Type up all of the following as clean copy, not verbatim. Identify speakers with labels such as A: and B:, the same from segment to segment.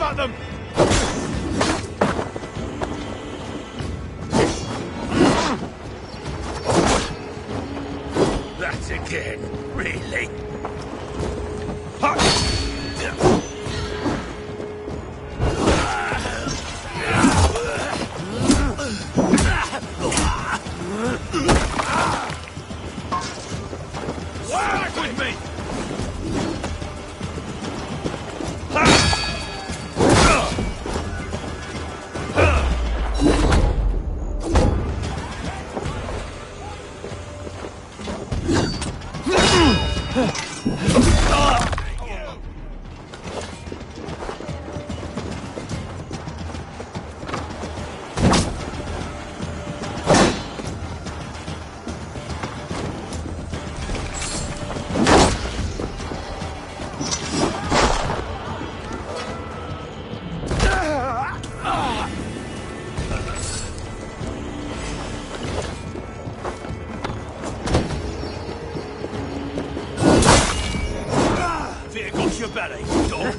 A: got them! That again, really? Back with me! Your belly, dog.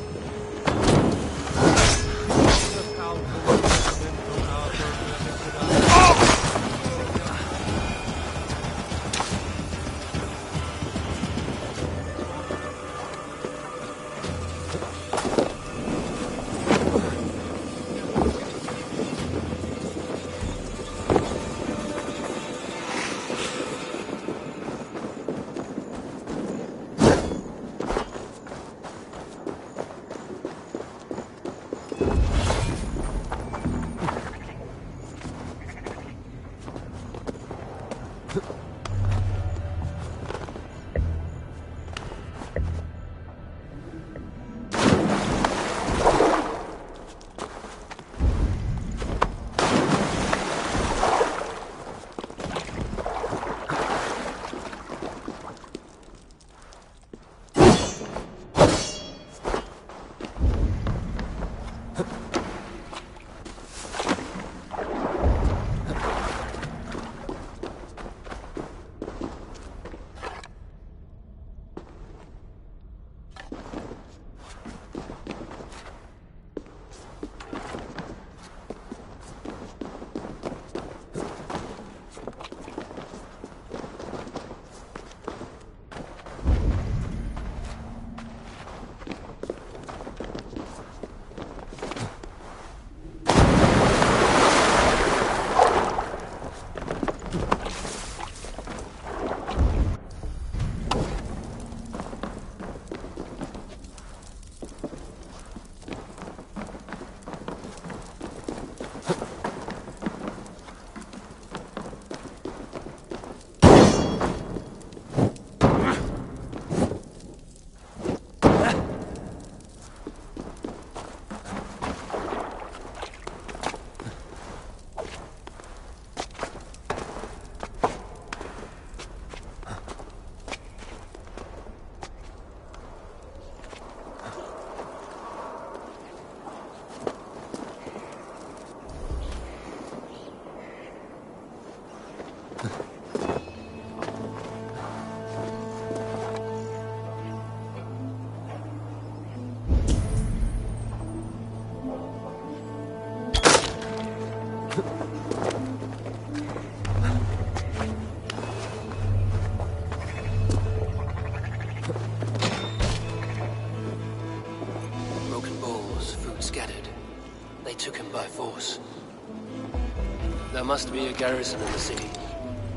B: There must be a garrison in the city.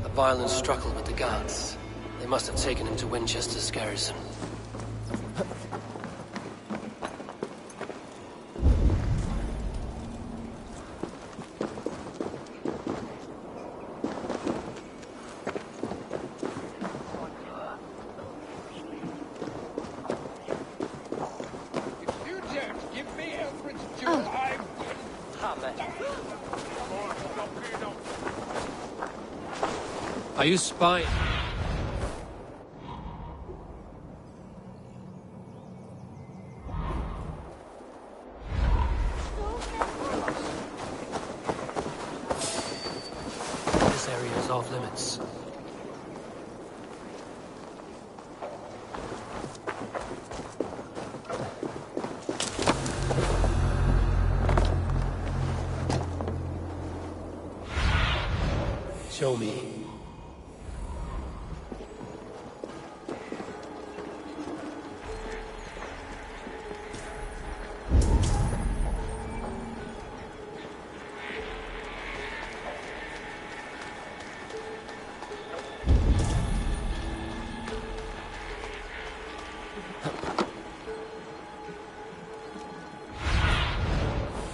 B: A violent struggle with the guards. They must have taken him to Winchester's garrison.
C: Are you spying?
B: This area is off limits. Show me.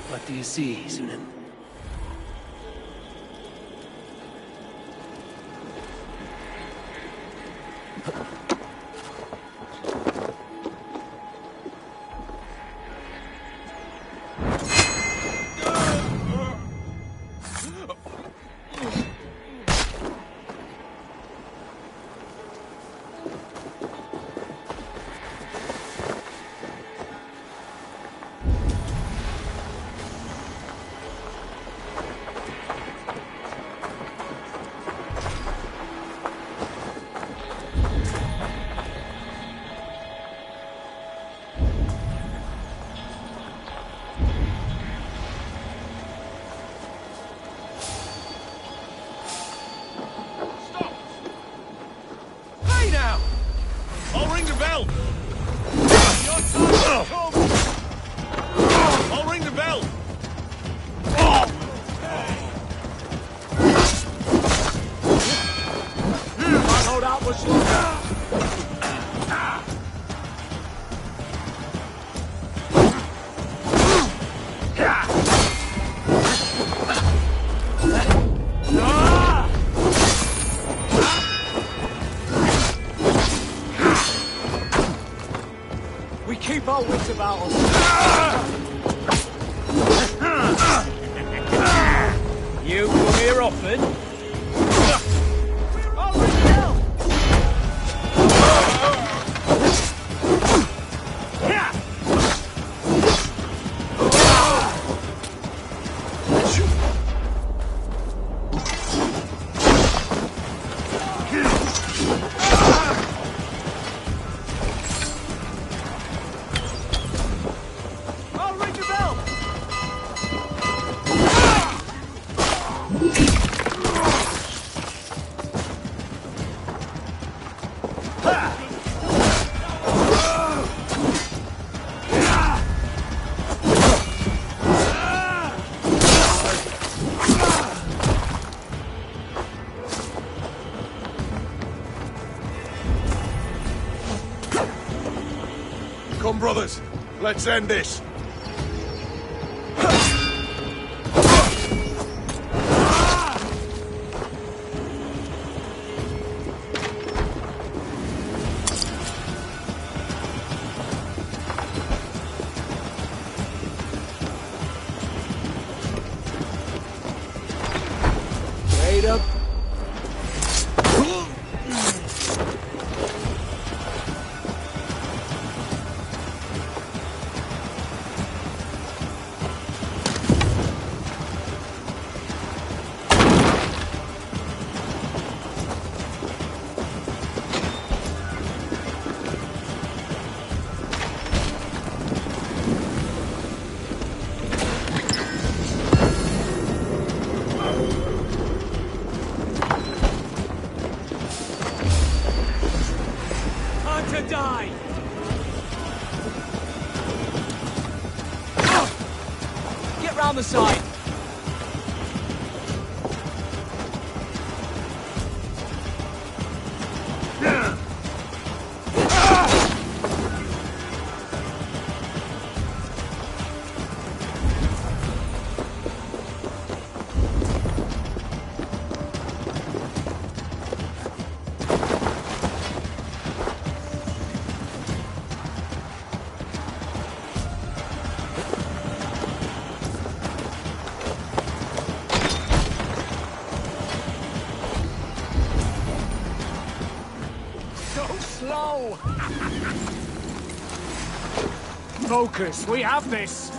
B: What do you see, Sunan?
A: I'll ring the bell! Your time come! I'll ring the bell!
C: Can't hold out much longer. We keep our wits about us. You come here often? Oh, what the hell? I'll ring the bell!
A: Come, brothers. Let's end this.
C: Wait up. Time to die! Get round the side! So slow! Focus, we have this!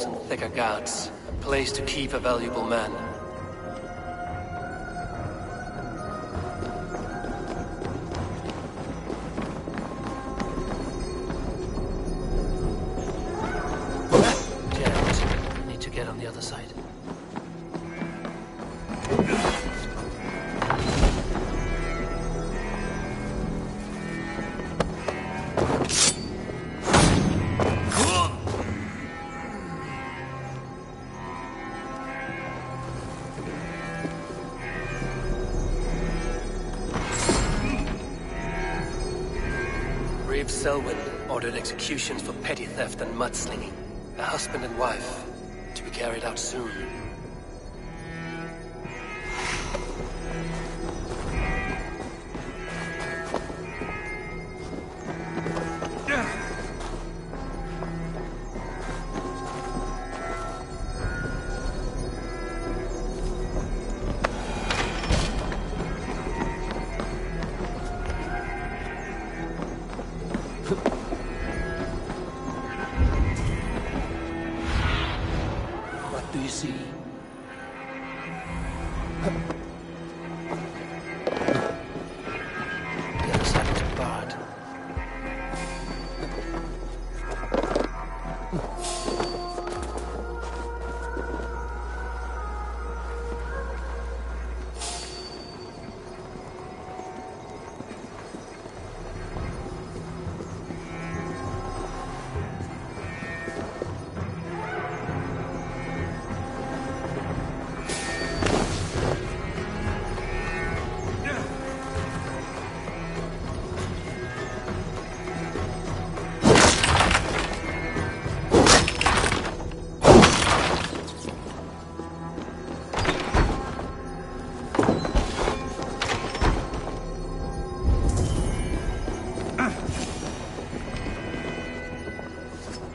B: walls and thicker guards. A place to keep a valuable man. Jammed. Need to get on the other side. Selwyn ordered executions for petty theft and mudslinging. A husband and wife, to be carried out soon. What do you see? The other side is barred.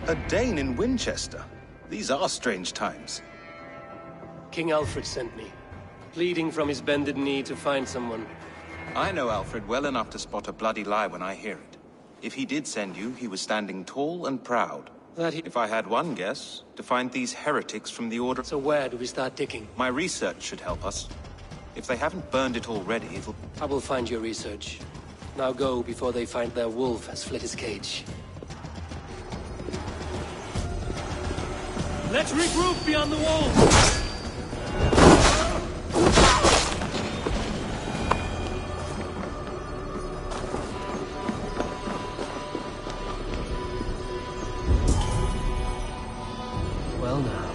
D: A Dane in Winchester? These are strange times.
B: King Alfred sent me, pleading from his bended knee to find someone.
D: I know Alfred well enough to spot a bloody lie when I hear it. If he did send you, he was standing tall and proud. If I had one guess, to find these heretics from the Order...
B: So where do we start digging?
D: My research should help us. If they haven't burned it already, it'll...
B: I will find your research. Now go before they find their wolf has fled his cage.
A: Let's regroup beyond the wall!
B: Well now.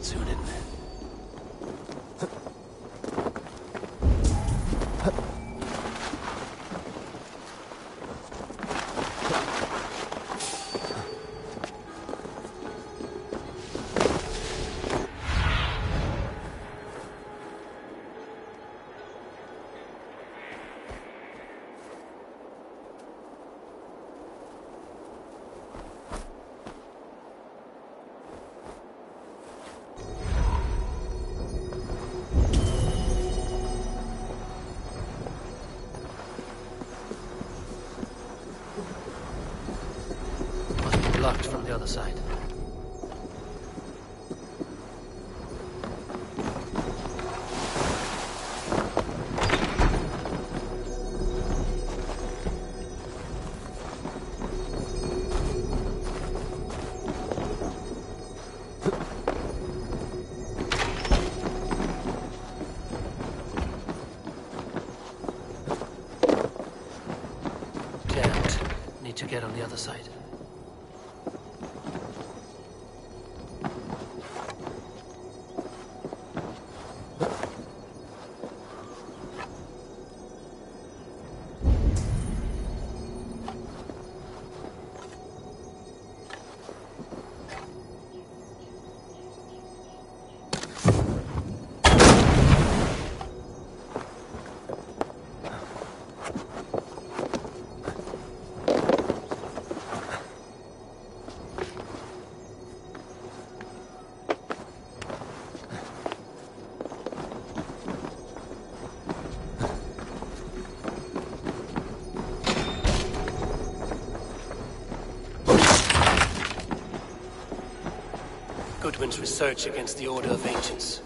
B: Soon in. Locked from the other side. Jammed. Need to get on the other side. Edwin's research against the Order of Ancients.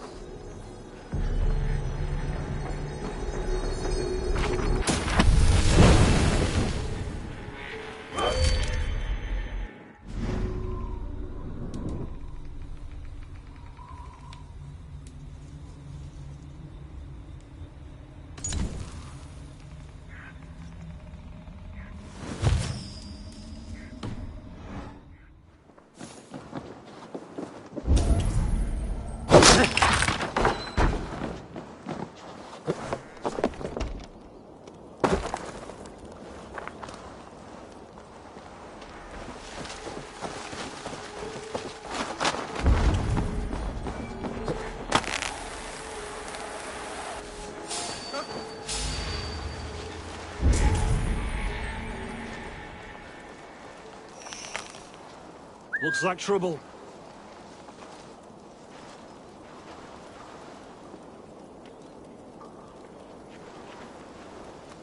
A: Looks like trouble.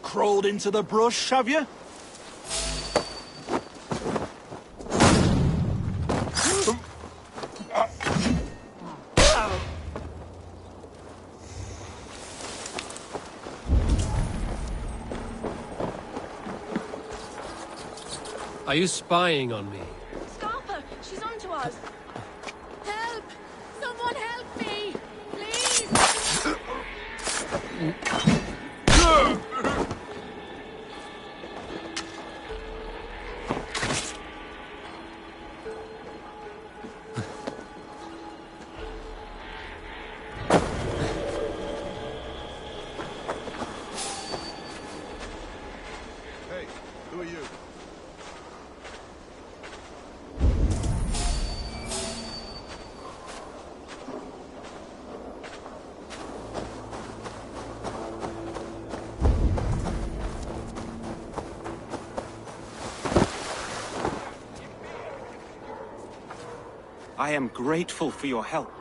A: Crawled into the brush, have you?
B: Are you spying on me?
E: Stop her! She's on to us! Help! Someone help me! Please!
A: Hey, who are you?
D: I am grateful for your help.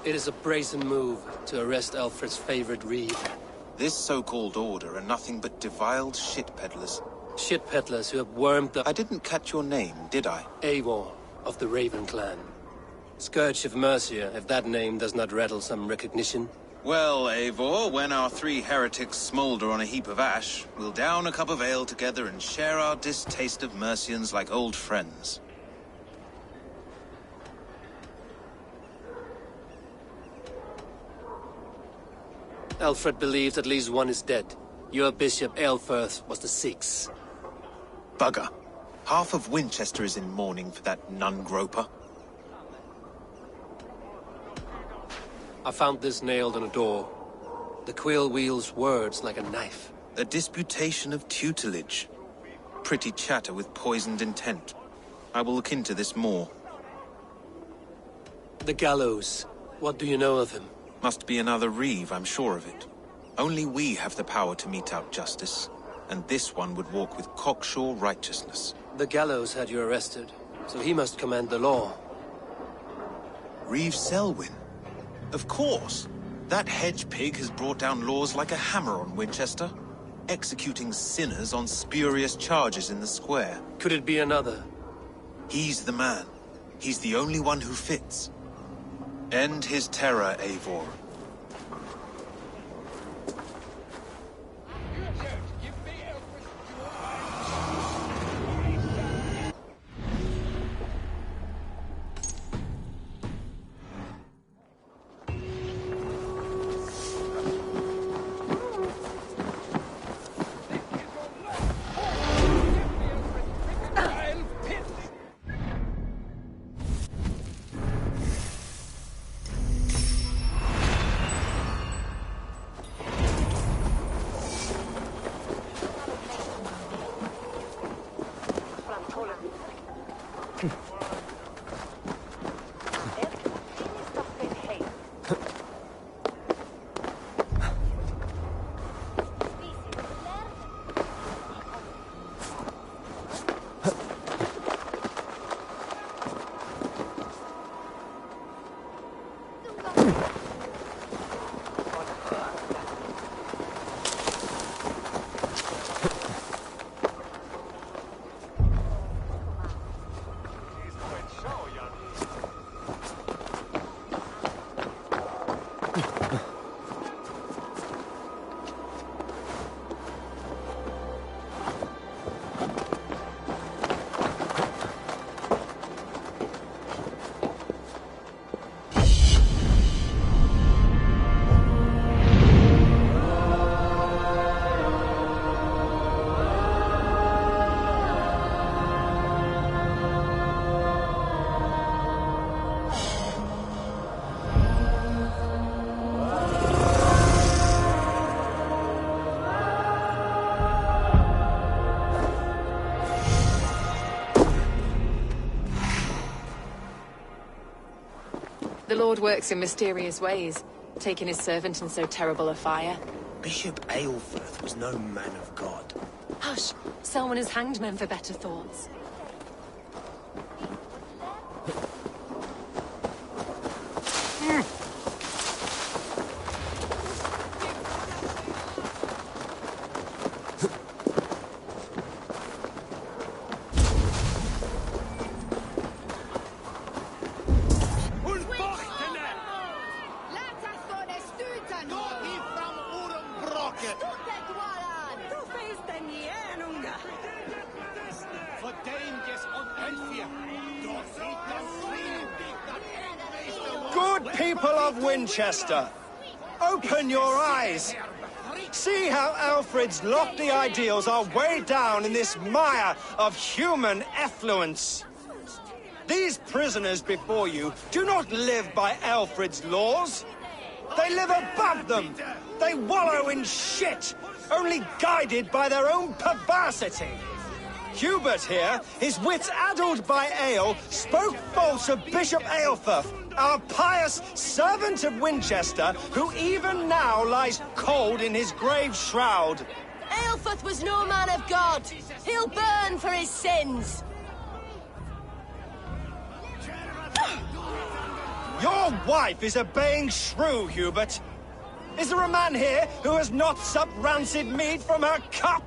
B: It is a brazen move to arrest Alfred's favorite reeve.
D: This so-called order are nothing but deviled shit peddlers.
B: Shit peddlers who have wormed the
D: I didn't catch your name, did I?
B: Eivor of the Raven clan. Scourge of Mercia, if that name does not rattle some recognition.
D: Well, Eivor, when our three heretics smolder on a heap of ash, we'll down a cup of ale together and share our distaste of Mercians like old friends.
B: Alfred believes at least one is dead. Your bishop, Aelfirth, was the sixth.
D: Bugger. Half of Winchester is in mourning for that nun-groper.
B: I found this nailed on a door. The quill wields words like a knife.
D: A disputation of tutelage. Pretty chatter with poisoned intent. I will look into this more.
B: The gallows. What do you know of him?
D: Must be another reeve, I'm sure of it. Only we have the power to mete out justice, and this one would walk with cocksure righteousness.
B: The gallows had you arrested, so he must command the law.
D: Reeve Selwyn? Of course! That hedge pig has brought down laws like a hammer on Winchester, executing sinners on spurious charges in the square.
B: Could it be another?
D: He's the man. He's the only one who fits. End his terror, Eivor.
F: Lord works in mysterious ways, taking his servant in so terrible a fire.
G: Bishop Aelfirth was no man of God.
F: Hush! Selwyn has hanged men for better thoughts.
H: Good people of Winchester, open your eyes. See how Alfred's lofty ideals are weighed down in this mire of human effluence. These prisoners before you do not live by Alfred's laws. They live above them. They wallow in shit, only guided by their own perversity. Hubert here, his wits addled by ale, spoke false of Bishop Aelfirth, our pious servant of Winchester, who even now lies cold in his grave shroud.
E: Aelfirth was no man of God. He'll burn for his sins.
H: Your wife is obeying shrew, Hubert. Is there a man here who has not supped rancid meat from her cup?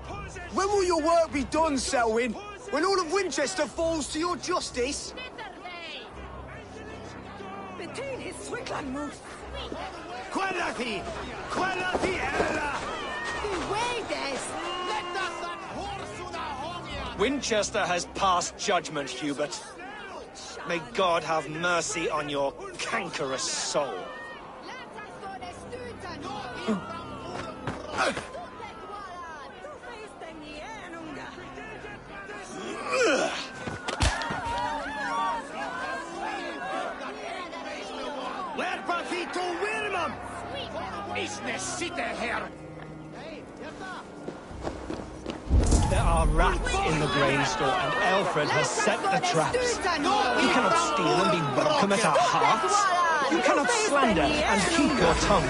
G: When will your work be done, Selwyn? When all of Winchester falls to your justice?
A: Quality! Quality, Ella!
H: Winchester has passed judgment, Hubert. May God have mercy on your cankerous soul. There are rats in the grain store, and Alfred has set the traps. You cannot steal and be welcome at our hearths. You cannot slander and keep your tongue.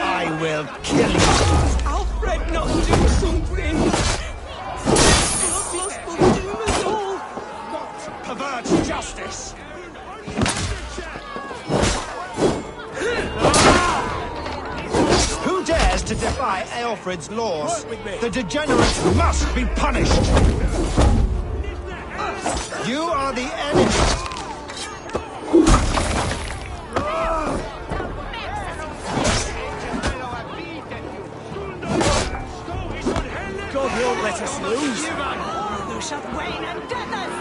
H: I will kill you.
C: Alfred, not do something! Bloodlust will doom us all!
H: Pervert justice. Who dares to defy Aelfred's laws? The degenerates must be punished. You are the enemy.
C: God won't let us lose. Thou shalt wane and death us!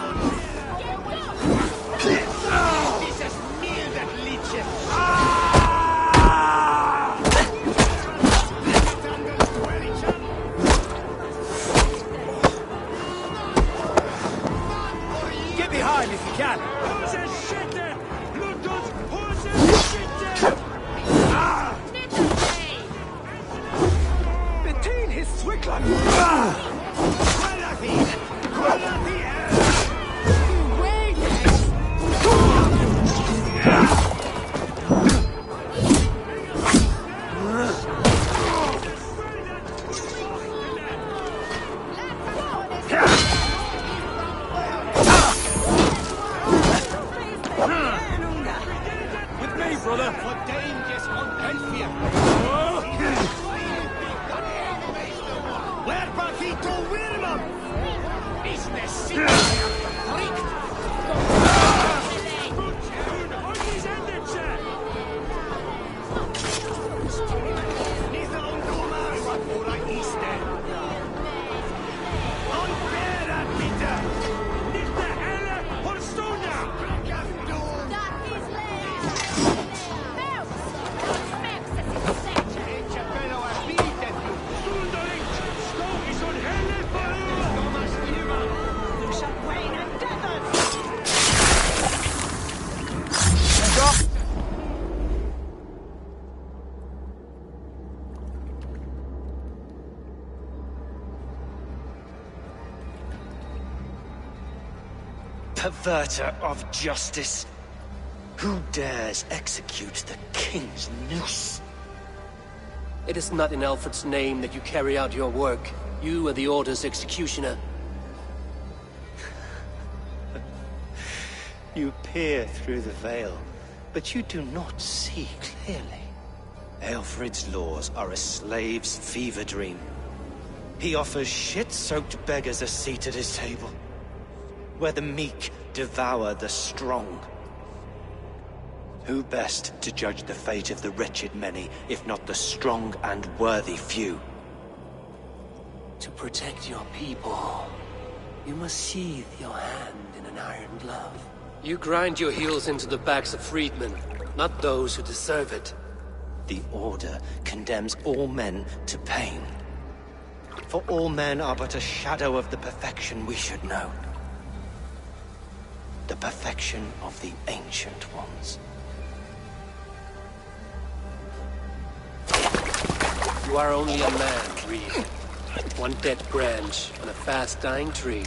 H: Get behind if you can.
C: Between his Swickland!
A: Quality! Quality!
H: perverter of justice. Who dares execute the king's noose?
B: It is not in Alfred's name that you carry out your work. You are the Order's executioner.
H: You peer through the veil, but you do not see clearly. Alfred's laws are a slave's fever dream. He offers shit-soaked beggars a seat at his table, where the meek devour the strong. Who best to judge the fate of the wretched many, if not the strong and worthy few?
B: To protect your people, you must sheathe your hand in an iron glove. You grind your heels into the backs of freedmen, not those who deserve it.
H: The Order condemns all men to pain. For all men are but a shadow of the perfection we should know. The perfection of the Ancient Ones.
B: You are only a man, Reed. One dead branch on a fast-dying tree.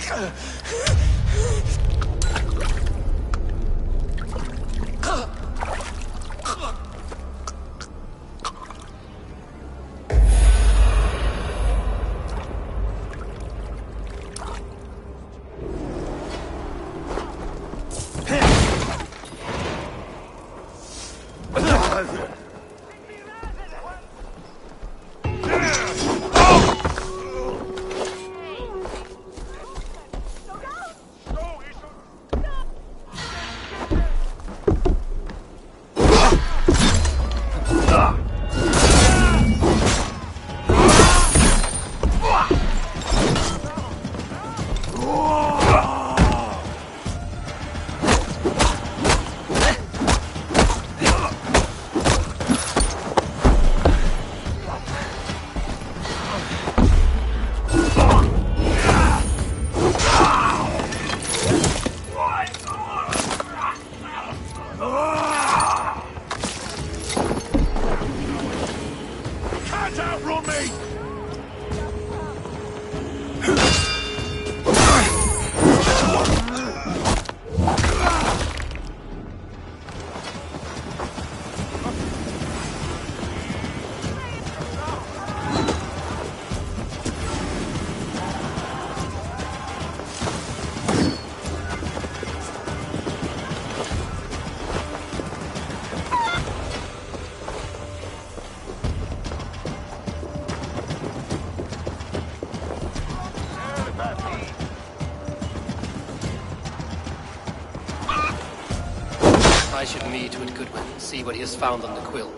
B: I should meet with Goodwin, see what he has found on the quill.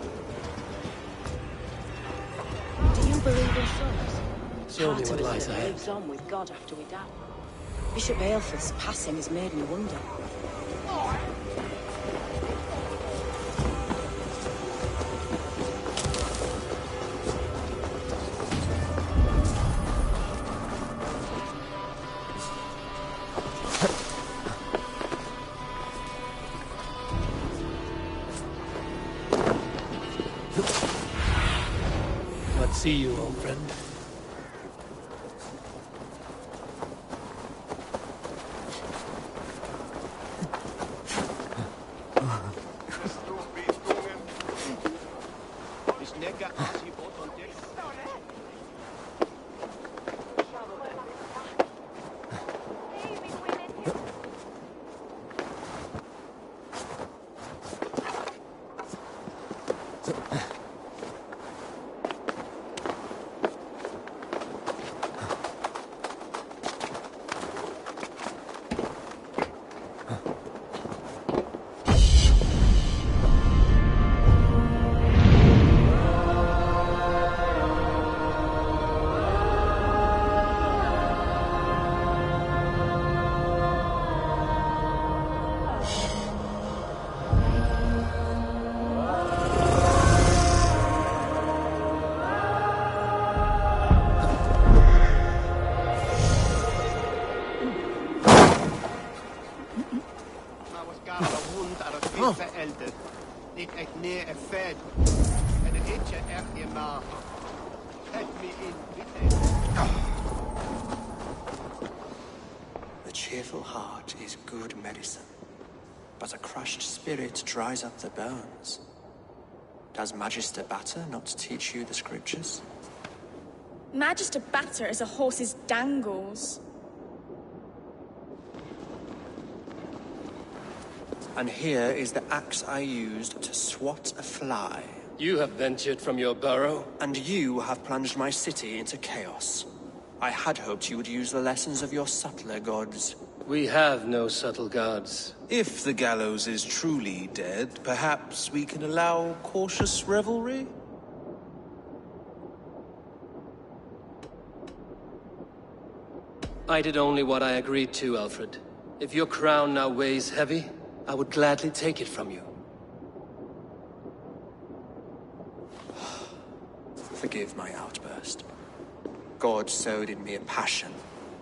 E: Do you believe in souls?
B: Show me what lies ahead.
E: Lives on with God after we die. Bishop Aelfred's passing has made me wonder.
B: See you, old friend.
H: The
I: cheerful heart is good medicine, but a crushed spirit dries up the bones. Does Magister Batter not teach you the scriptures?
E: Magister Batter is a horse's dangles.
I: And here is the axe I used to swat a fly.
B: You have ventured from your burrow.
I: And you have plunged my city into chaos. I had hoped you would use the lessons of your subtler gods.
B: We have no subtle gods.
D: If the gallows is truly dead, perhaps we can allow cautious revelry?
B: I did only what I agreed to, Alfred. If your crown now weighs heavy, I would gladly take it from you.
I: Forgive my outburst. God sowed in me a passion,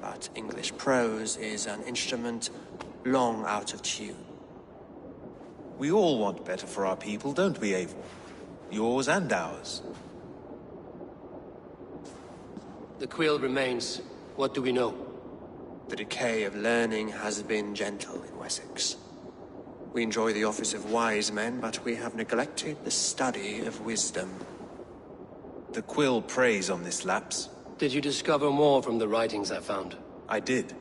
I: but English prose is an instrument long out of tune.
D: We all want better for our people, don't we, Eivor? Yours and ours.
B: The quill remains. What do we know?
I: The decay of learning has been gentle in Wessex. We enjoy the office of wise men, but we have neglected the study of wisdom.
D: The quill preys on this lapse.
B: Did you discover more from the writings I found?
D: I did.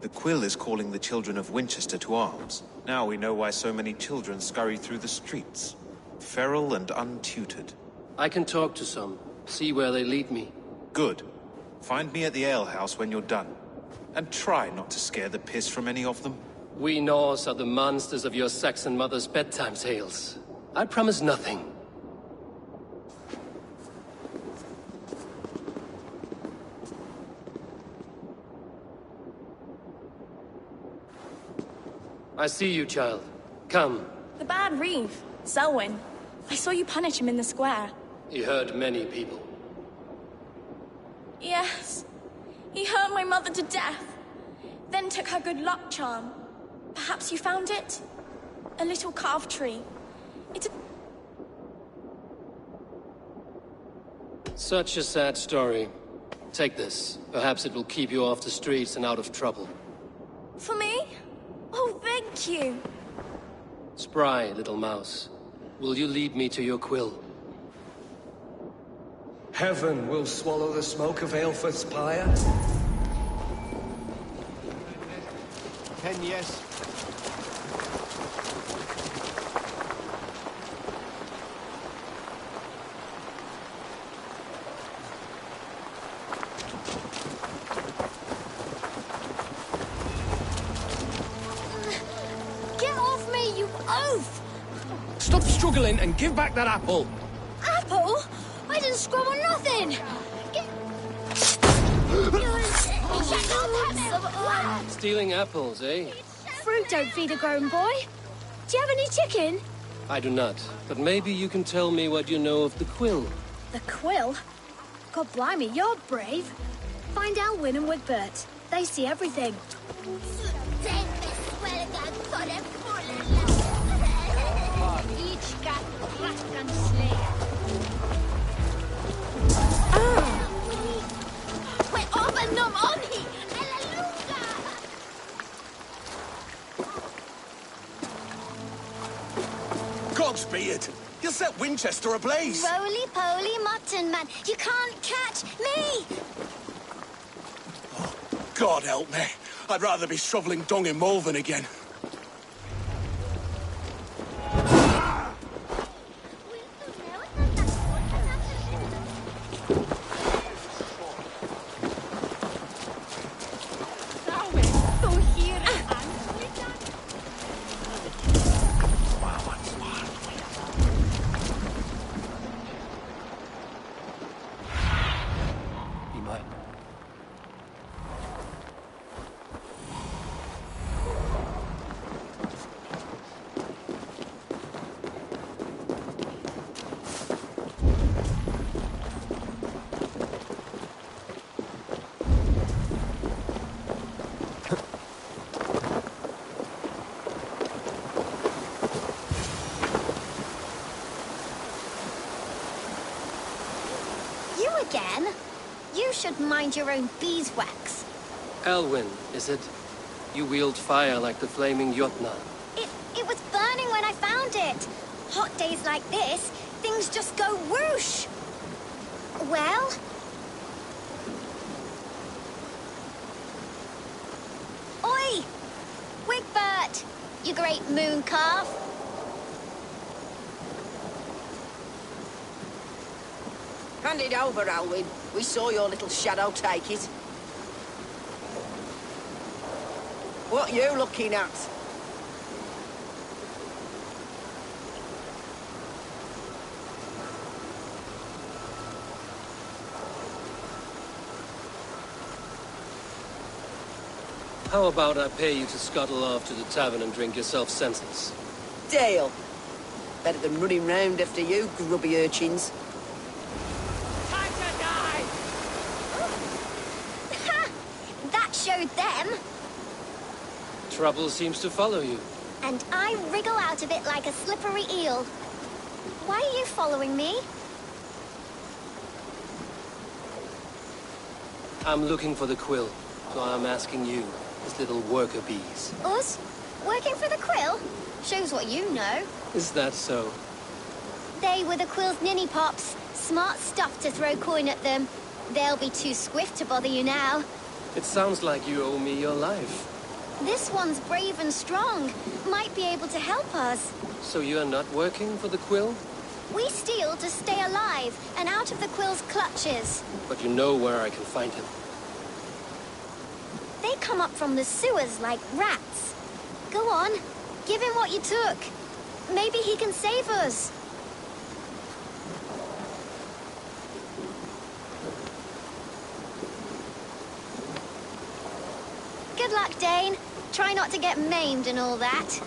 D: The quill is calling the children of Winchester to arms. Now we know why so many children scurry through the streets. Feral and untutored.
B: I can talk to some, see where they lead me.
D: Good. Find me at the alehouse when you're done. And try not to scare the piss from any of them.
B: We Norse are the monsters of your Saxon mother's bedtime tales. I promise nothing. I see you, child. Come.
E: The bad Reeve, Selwyn. I saw you punish him in the square.
B: He hurt many people.
E: Yes. He hurt my mother to death. Then took her good luck charm. Perhaps you found it? A little carved tree. It's a...
B: Such a sad story. Take this. Perhaps it will keep you off the streets and out of trouble.
E: For me? Oh, thank you.
B: Spry, little mouse. Will you lead me to your quill?
J: Heaven will swallow the smoke of Aelfred's pyre.
G: Ken, yes.
E: Get off me, you oaf!
A: Stop struggling and give back that apple.
E: Apple? I didn't scrub on nothing!
B: Stealing apples, eh?
E: Fruit don't feed a grown boy. Do you have any chicken?
B: I do not, but maybe you can tell me what you know of the quill.
E: The quill? God blimey, you're brave. Find Elwyn and Wigbert. They see everything.
A: Cogsbeard, you'll set Winchester ablaze.
K: Roly-poly mutton man, you can't catch me!
A: Oh, God help me. I'd rather be shoveling dung in Malvern again.
K: Again? You should mind your own beeswax.
B: Elwyn, is it? You wield fire like the flaming Jotnar.
K: It was burning when I found it. Hot days like this, things just go whoosh. Well? Oi! Wigbert! You great moon calf.
C: Hand it over, Alwyn. We saw your little shadow take it. What you looking at?
B: How about I pay you to scuttle off to the tavern and drink yourself senseless?
C: Deal. Better than running round after you, grubby urchins.
K: Time to die! Ha! That showed them.
B: Trouble seems to follow you.
K: And I wriggle out of it like a slippery eel. Why are you following me?
B: I'm looking for the quill, so I'm asking you, as little worker bees.
K: Us? Working for the quill? Shows what you know.
B: Is that so?
K: They were the quill's ninny pops. Smart stuff to throw coin at them. They'll be too swift to bother you now.
B: It sounds like you owe me your life.
K: This one's brave and strong. Might be able to help us.
B: So you're not working for the quill?
K: We steal to stay alive and out of the quill's clutches.
B: But you know where I can find him.
K: They come up from the sewers like rats. Go on, give him what you took. Maybe he can save us. Good luck, Dane. Try not to get maimed and all that.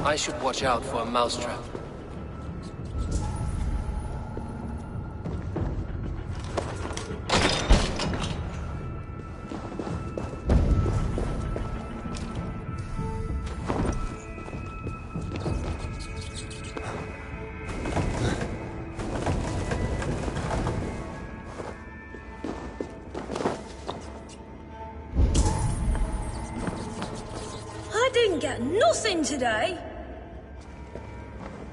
B: I should watch out for a mousetrap.
E: I didn't get nothing today.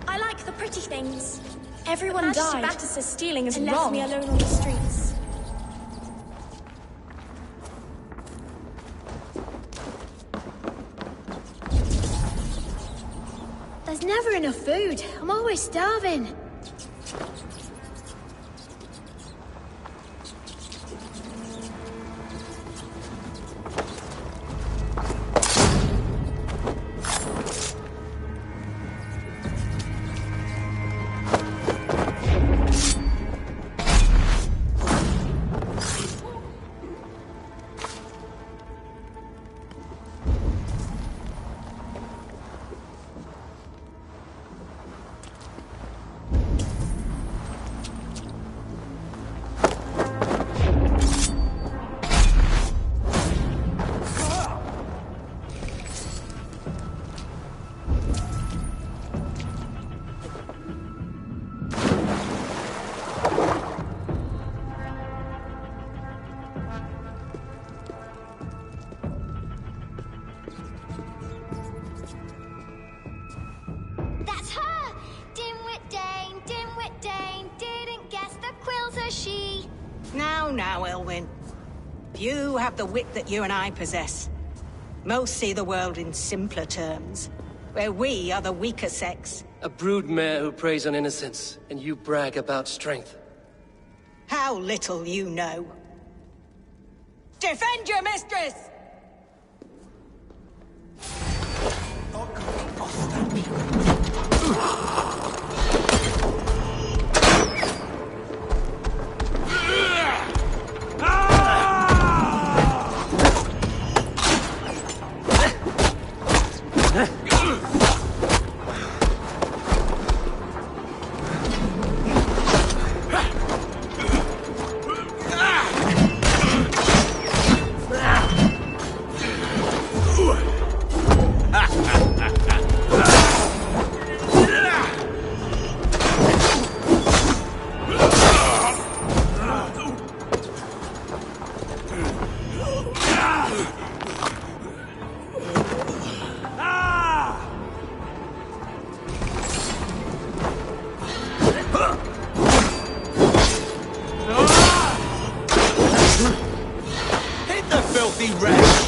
E: I like the pretty things. Everyone died. Battis stealing is wrong. Left me alone on the streets.
K: There's never enough food. I'm always starving. That's her! Dimwit Dane, didn't guess the quill's a she.
L: Now, Elwyn. You have the wit that you and I possess. Most see the world in simpler terms, where we are the weaker sex.
B: A broodmare who preys on innocence, and you brag about strength.
L: How little you know. Defend your mistress!
G: Hit the filthy wretch!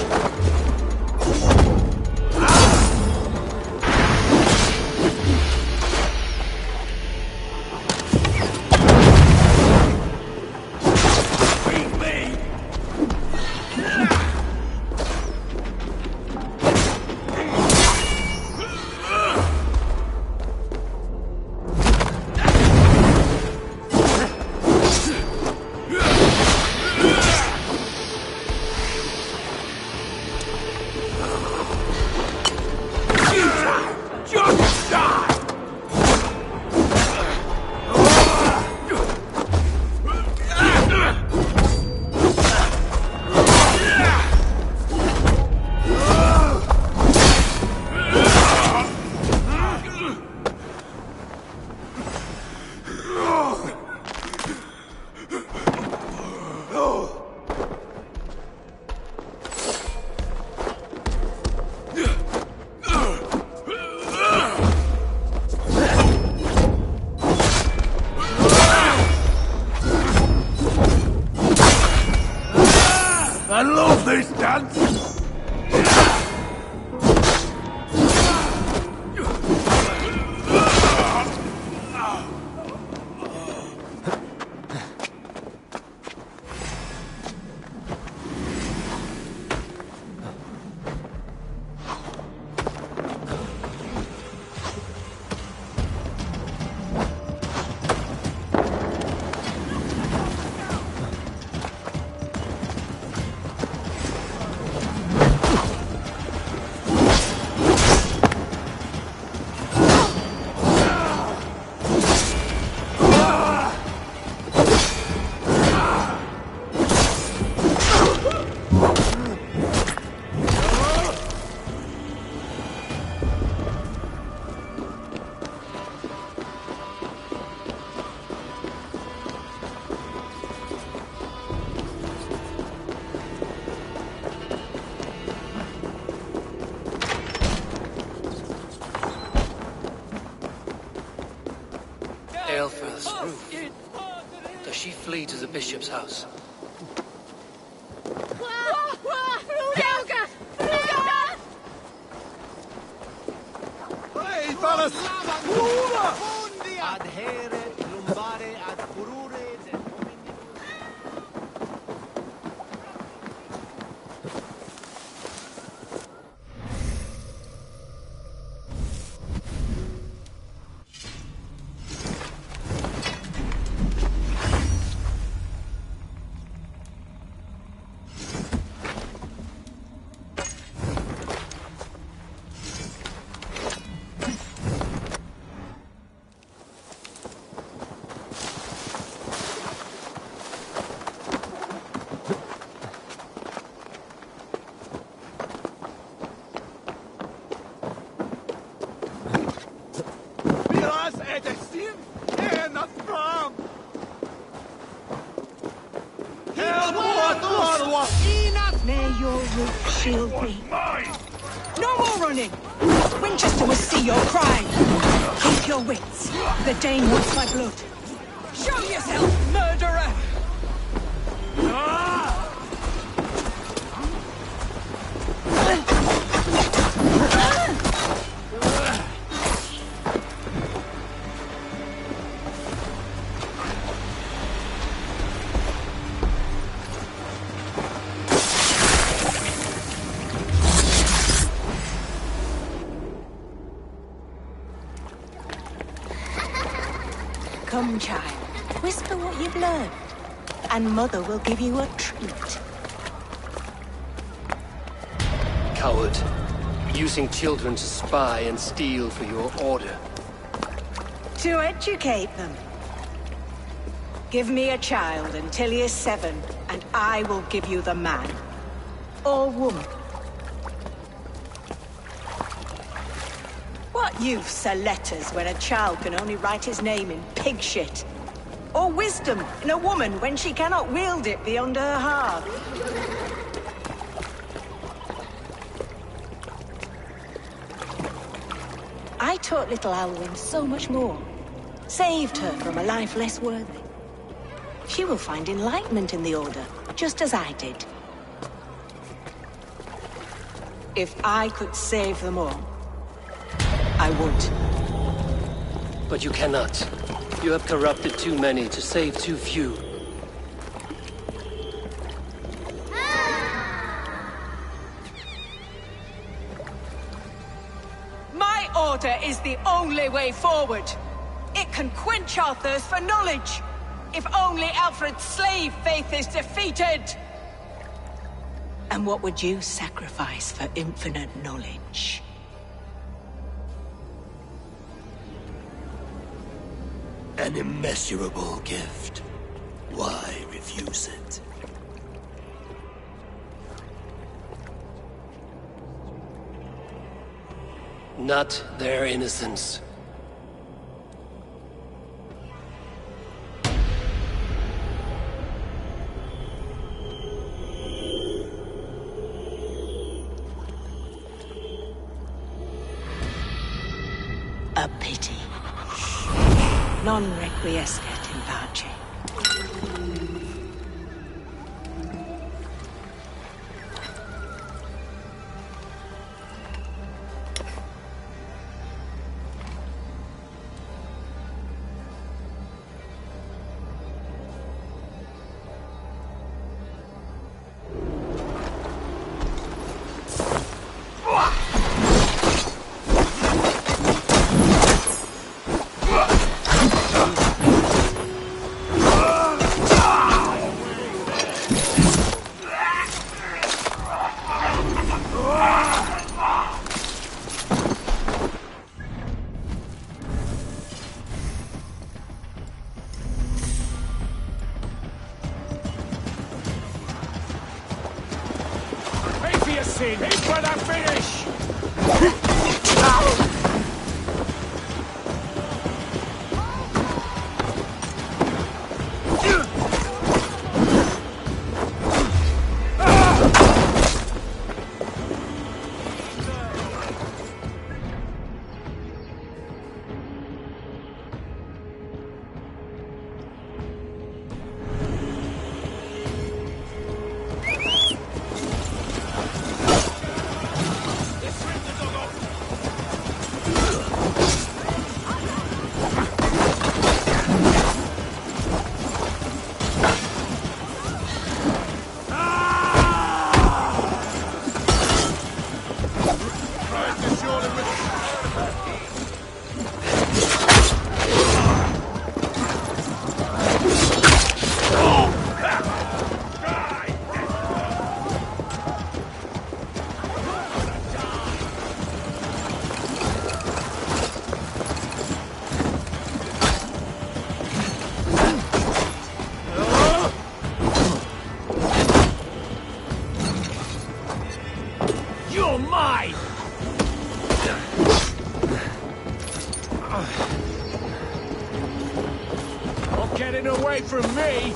A: I love this dance!
B: Aelfirth's roof. Does she flee to the bishop's house?
A: Hey, fellas! Ad heret lumbare ad furore de Miras edexim and not from.
L: May your roof shield thee. No more running! Winchester will see your crime. Keep your wits. The Dane wants my blood. Show yourself, murderer! Come, child. Whisper what you've learned, and Mother will give you a treat.
B: Coward. Using children to spy and steal for your order.
L: To educate them. Give me a child until he is 7, and I will give you the man. Or woman. What use are letters when a child can only write his name in pig shit? Or wisdom in a woman when she cannot wield it beyond her heart? I taught little Alwyn so much more. Saved her from a life less worthy. She will find enlightenment in the Order, just as I did. If I could save them all, I would.
B: But you cannot. You have corrupted too many to save too few.
L: My order is the only way forward. It can quench our thirst for knowledge. If only Alfred's slave faith is defeated. And what would you sacrifice for infinite knowledge?
B: An immeasurable gift. Why refuse it? Not their innocence.
L: A pity. Non requiescat in pace.
A: Pay for the finish! getting away from me!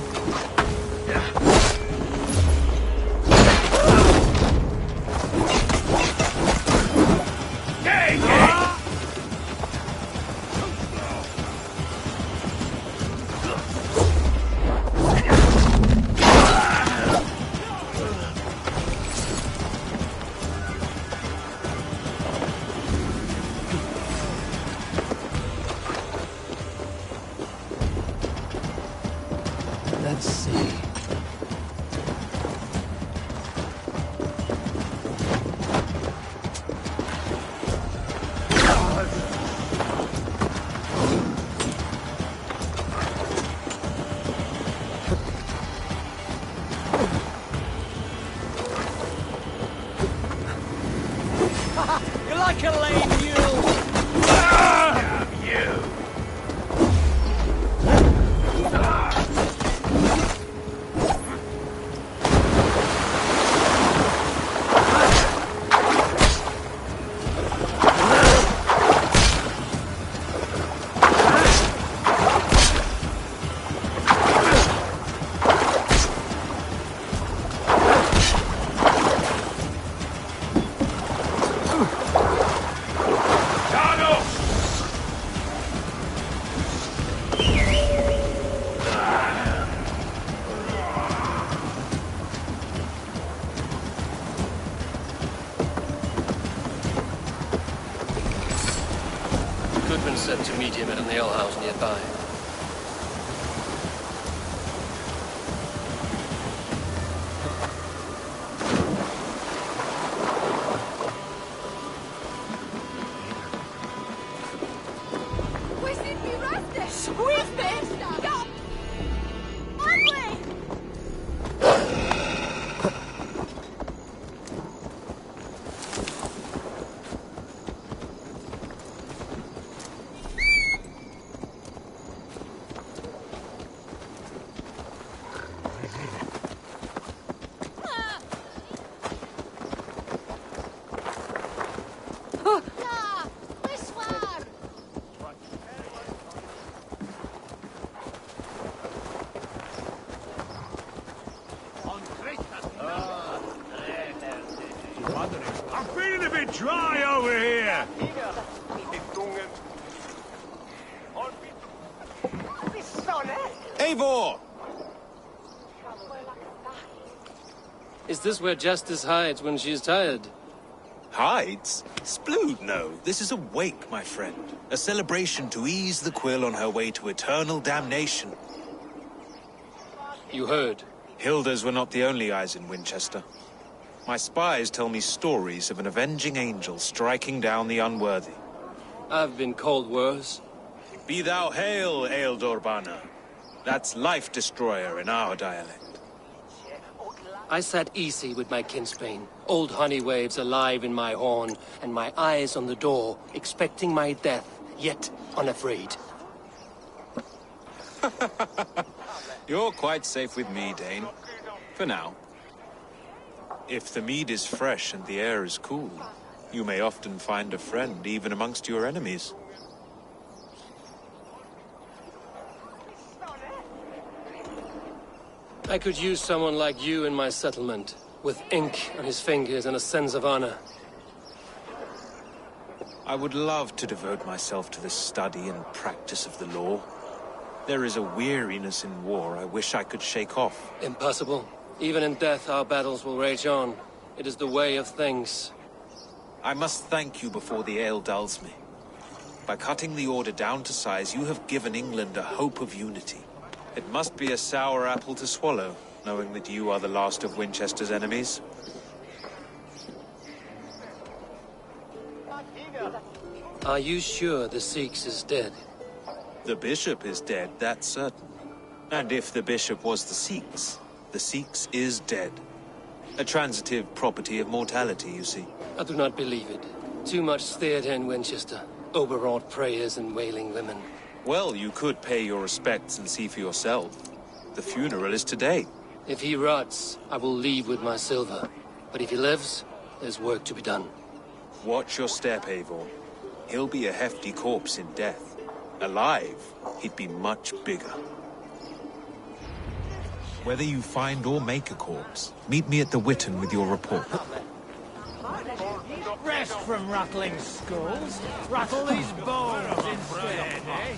B: Let's see.
J: You're like a lame mule!
A: You!
B: Goodman said to meet him at an alehouse nearby.
A: I'm feeling a bit dry over here!
D: Eivor!
B: Is this where Justice hides when she's tired?
D: Hides? Splood, no. This is a wake, my friend. A celebration to ease the quill on her way to eternal damnation.
B: You heard.
D: Hilda's were not the only eyes in Winchester. My spies tell me stories of an avenging angel striking down the unworthy.
B: I've been called worse.
D: Be thou hail, Ealdor Bana. That's Life Destroyer in our dialect.
B: I sat easy with my kinsbane, old honey waves alive in my horn, and my eyes on the door, expecting my death, yet unafraid.
D: You're quite safe with me, Dane. For now. If the mead is fresh and the air is cool, you may often find a friend even amongst your enemies.
B: I could use someone like you in my settlement, with ink on his fingers and a sense of honor.
D: I would love to devote myself to the study and practice of the law. There is a weariness in war I wish I could shake off.
B: Impossible. Even in death, our battles will rage on. It is the way of things.
D: I must thank you before the ale dulls me. By cutting the order down to size, you have given England a hope of unity. It must be a sour apple to swallow, knowing that you are the last of Winchester's enemies.
B: Are you sure the Sikhs is dead?
D: The bishop is dead, that's certain. And if the bishop was the Sikhs is dead. A transitive property of mortality, you see.
B: I do not believe it. Too much theater in Winchester. Overwrought prayers and wailing women.
D: Well, you could pay your respects and see for yourself. The funeral is today.
B: If he rots, I will leave with my silver. But if he lives, there's work to be done.
D: Watch your step, Eivor. He'll be a hefty corpse in death. Alive, he'd be much bigger. Whether you find or make a corpse, meet me at the Witten with your report.
A: Rest from rattling skulls. Rattle these bones instead, eh?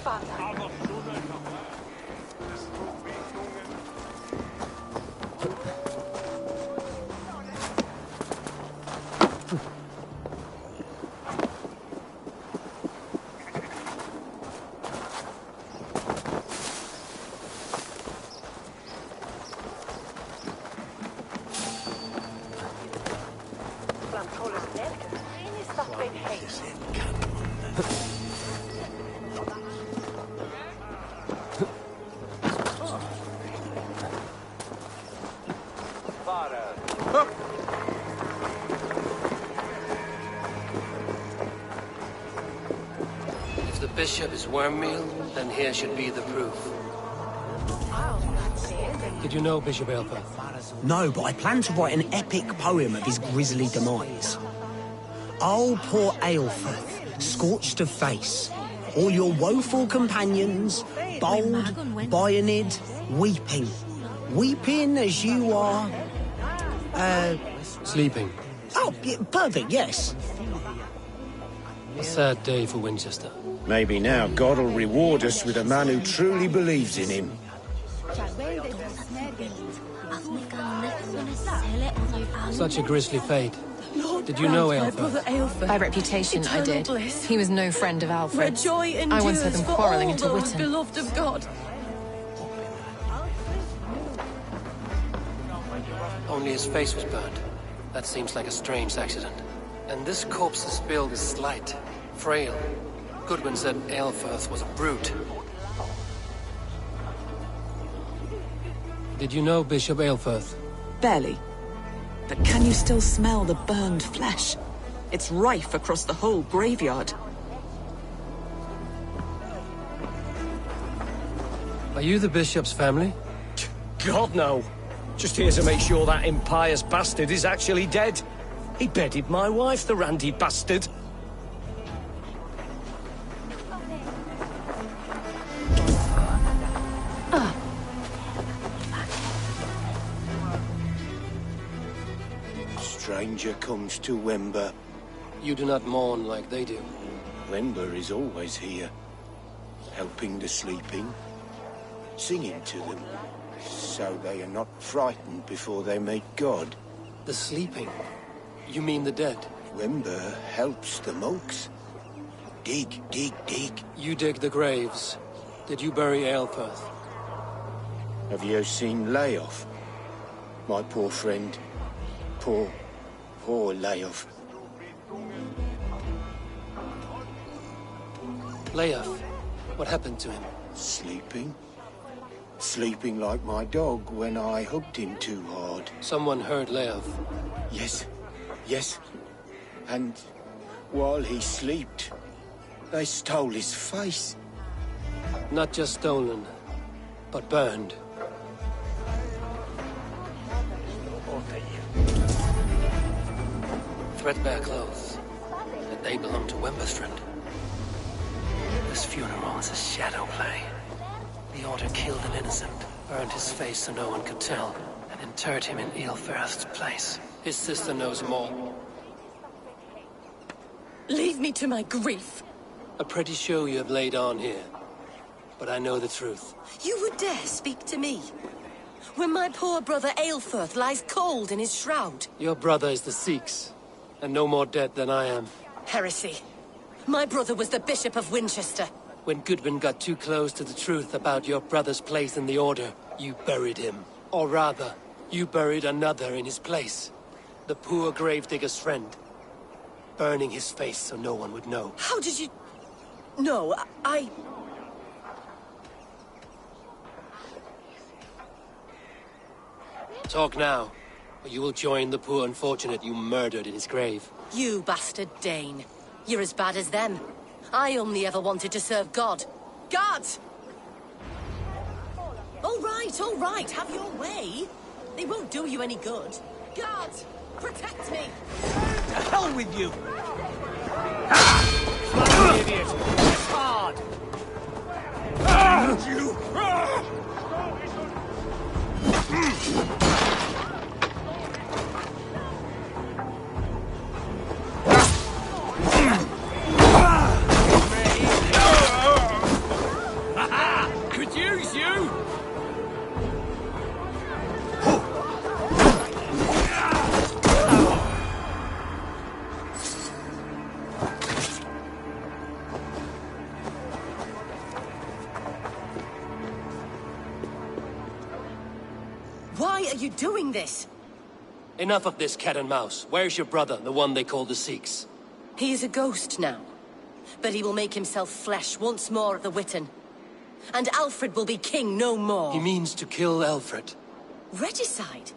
B: If the bishop is worm meal, then here should be the proof. Did you know Bishop Aelfirth?
M: No, but I plan to write an epic poem of his grisly demise. Oh, poor Aelfirth, scorched of face, all your woeful companions, bold, Bionid, weeping. Weeping as you are...
B: Sleeping.
M: Oh, yeah, perfect, yes.
B: A sad day for Winchester.
N: Maybe now God will reward us with a man who truly believes in him.
B: Such a grisly fate. Did you know Aelfirth?
F: By reputation, I did.
E: Bliss.
F: He was no friend of Alfred's.
E: Where joy
F: I once heard them
E: endures
F: quarrelling
E: for all
F: into
E: those
F: Witten.
E: beloved of God.
B: Only his face was burned. That seems like a strange accident. And this corpse's build is slight, frail. Goodwin said Aelfirth was a brute. Did you know Bishop Aelfirth?
O: Barely. But can you still smell the burned flesh? It's rife across the whole graveyard.
B: Are you the bishop's family?
J: God, no. Just here to make sure that impious bastard is actually dead. He bedded my wife, the randy bastard.
N: Stranger comes to Wember.
B: You do not mourn like they do.
N: Wember is always here, helping the sleeping, singing to them, so they are not frightened before they meet God.
B: The sleeping? You mean the dead?
N: Wember helps the monks. Dig, dig, dig.
B: You dig the graves. Did you bury Aelfirth?
N: Have you seen Layoff? My poor friend. Poor Layoff.
B: Layoff? What happened to him?
N: Sleeping. Sleeping like my dog when I hugged him too hard.
B: Someone heard Layoff.
N: Yes. And while he slept, they stole his face.
B: Not just stolen, but burned. Threadbare clothes. That they belong to Wemberstrand. This funeral is a shadow play. The Order killed an innocent, burned his face so no one could tell, and interred him in Aelfirth's place. His sister knows more.
E: Leave me to my grief.
B: A pretty show you have laid on here. But I know the truth.
C: You would dare speak to me? When my poor brother Aelfirth lies cold in his shroud.
B: Your brother is the Sikhs, and no more dead than I am.
C: Heresy. My brother was the Bishop of Winchester.
B: When Goodwin got too close to the truth about your brother's place in the Order, you buried him. Or rather, you buried another in his place. The poor gravedigger's friend. Burning his face so no one would know.
C: How did you... No, I...
B: Talk now, or you will join the poor unfortunate you murdered in his grave.
C: You bastard Dane. You're as bad as them. I only ever wanted to serve God. Guards! All right, have your way. They won't do you any good. Guards, protect me!
A: To hell with you! Bloody idiot! It's hard! You!
C: Why are you doing this?
B: Enough of this cat and mouse. Where's your brother, the one they call the Sikhs?
C: He is a ghost now. But he will make himself flesh once more of the Witten. And Alfred will be king no more.
B: He means to kill Alfred.
C: Regicide?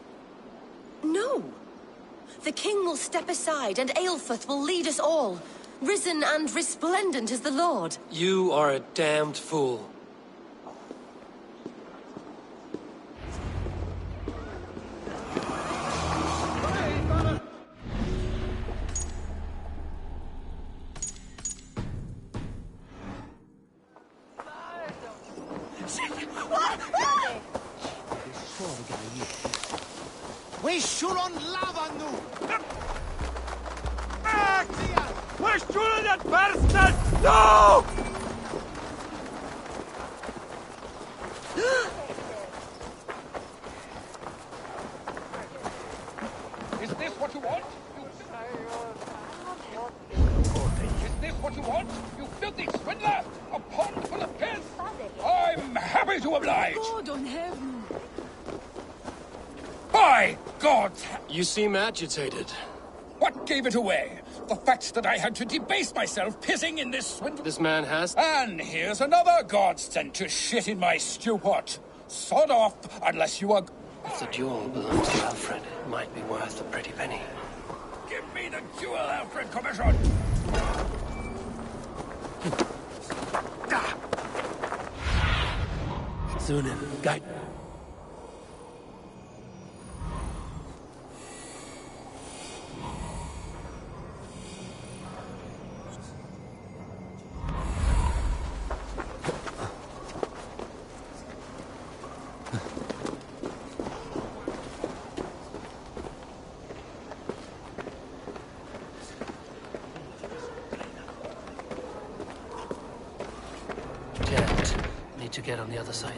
C: No. The king will step aside and Aelfrith will lead us all. Risen and resplendent as the Lord.
B: You are a damned fool.
G: We should on lava nu!
A: We're shooting at bastard! No!
P: Is this what you want? Is this what you want? You filthy swindler! A pond full of piss! I'm happy to oblige!
L: God on heaven!
P: By God!
B: You seem agitated.
P: What gave it away? The fact that I had to debase myself pissing in this swindle.
B: This man has...
P: And here's another godsend to shit in my stew pot. Sod off, unless you are...
B: If the jewel belongs to Alfred, it might be worth a pretty penny.
P: Give me the jewel, Alfred Commission!
B: Sunan, guide. Need to get on the other side.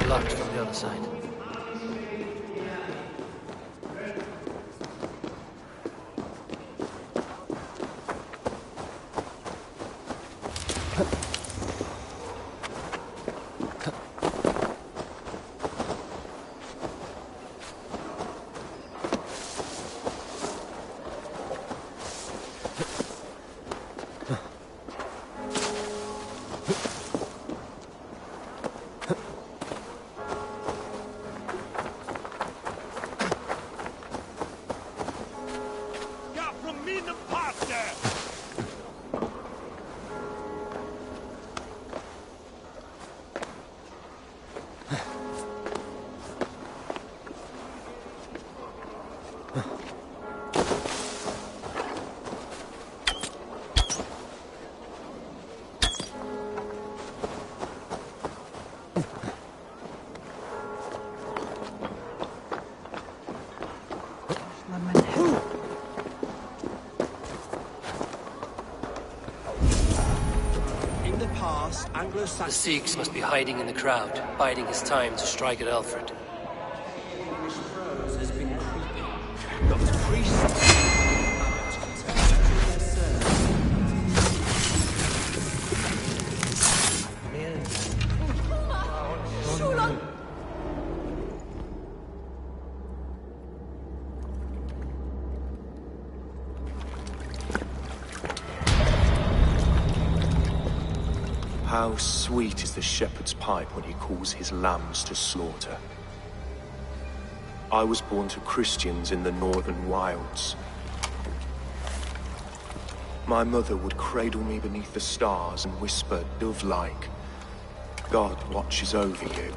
B: Locked from the other side. The Sikhs must be hiding in the crowd, biding his time to strike at Alfred.
I: How sweet is the shepherd's pipe when he calls his lambs to slaughter. I was born to Christians in the northern wilds. My mother would cradle me beneath the stars and whisper, dove-like, God watches over you.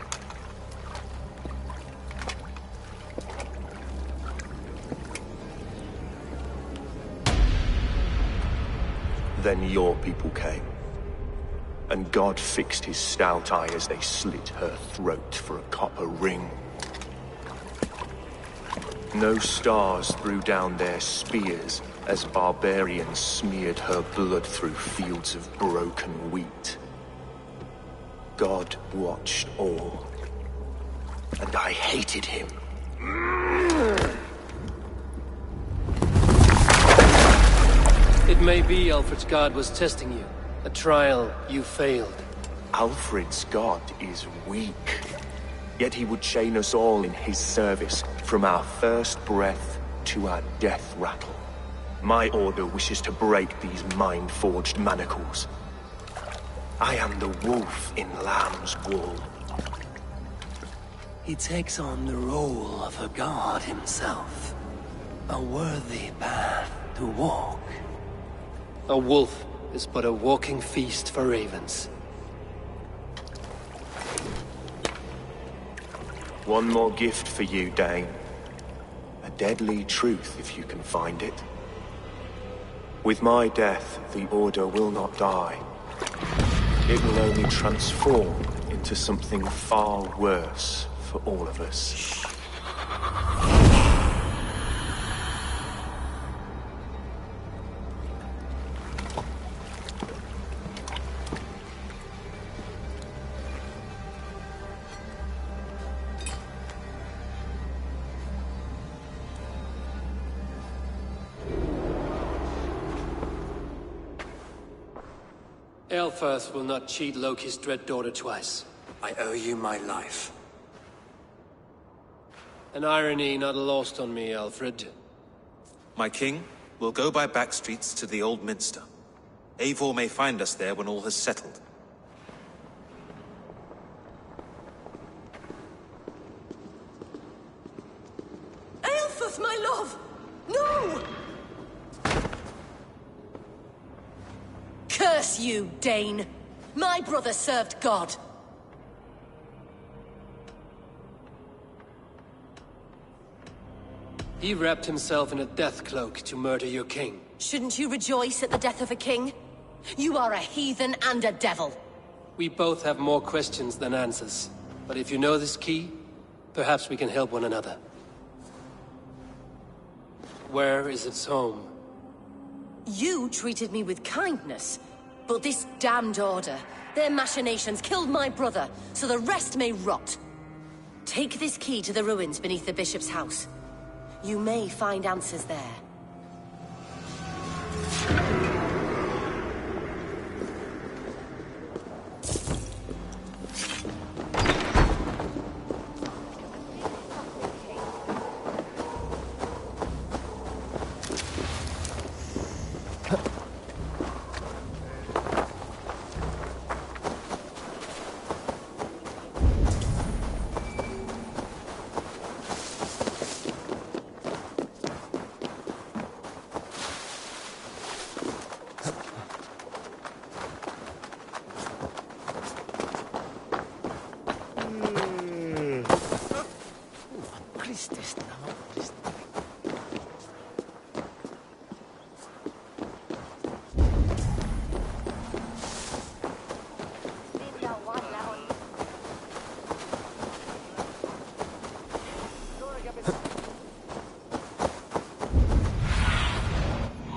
I: Then your people came. and God fixed his stout eye as they slit her throat for a copper ring. No stars threw down their spears as barbarians smeared her blood through fields of broken wheat. God watched all, and I hated him.
B: It may be Alfred's god was testing you. A trial you failed.
I: Alfred's god is weak. Yet he would chain us all in his service, from our first breath to our death rattle. My order wishes to break these mind-forged manacles. I am the wolf in lamb's wool.
B: He takes on the role of a god himself. A worthy path to walk. A wolf is but a walking feast for ravens.
I: One more gift for you, Dane. A deadly truth, if you can find it. With my death, the Order will not die. It will only transform into something far worse for all of us.
B: Aelfirth will not cheat Loki's dread daughter twice.
I: I owe you my life.
B: An irony not lost on me, Alfred.
D: My king, we'll go by back streets to the Old Minster. Eivor may find us there when all has settled.
C: Aelfirth, my love! No! Curse you, Dane! My brother served God.
B: He wrapped himself in a death cloak to murder your king.
C: Shouldn't you rejoice at the death of a king? You are a heathen and a devil.
B: We both have more questions than answers. But if you know this key, perhaps we can help one another. Where is its home?
C: You treated me with kindness, but this damned Order, their machinations killed my brother, so the rest may rot. Take this key to the ruins beneath the Bishop's house. You may find answers there.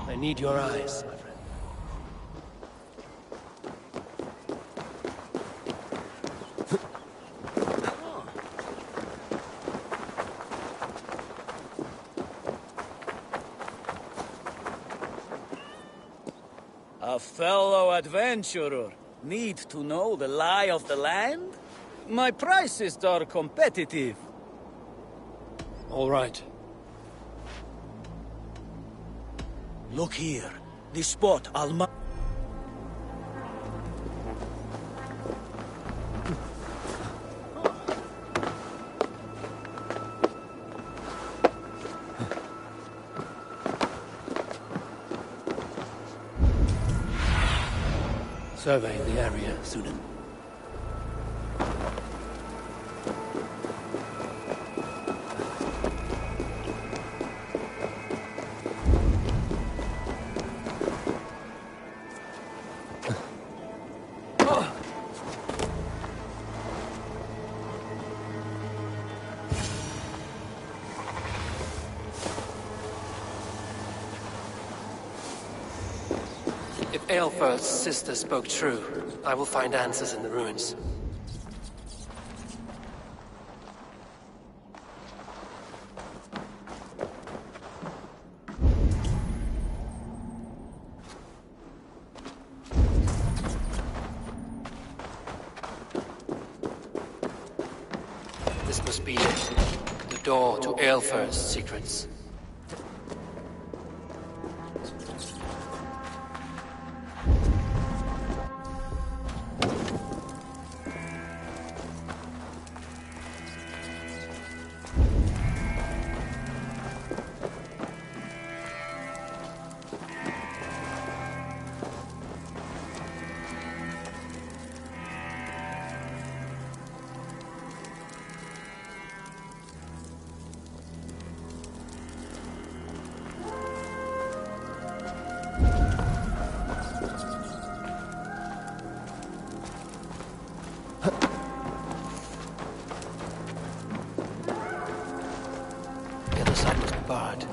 B: I need your eyes, my friend.
Q: A fellow adventurer need to know the lie of the land? My prices are competitive.
B: All right.
Q: Look here. This spot, Alma...
B: Survey the area, Sunan. Aelfirth's sister spoke true. I will find answers in the ruins. This must be it. The door to Aelfirth's secrets. Barred.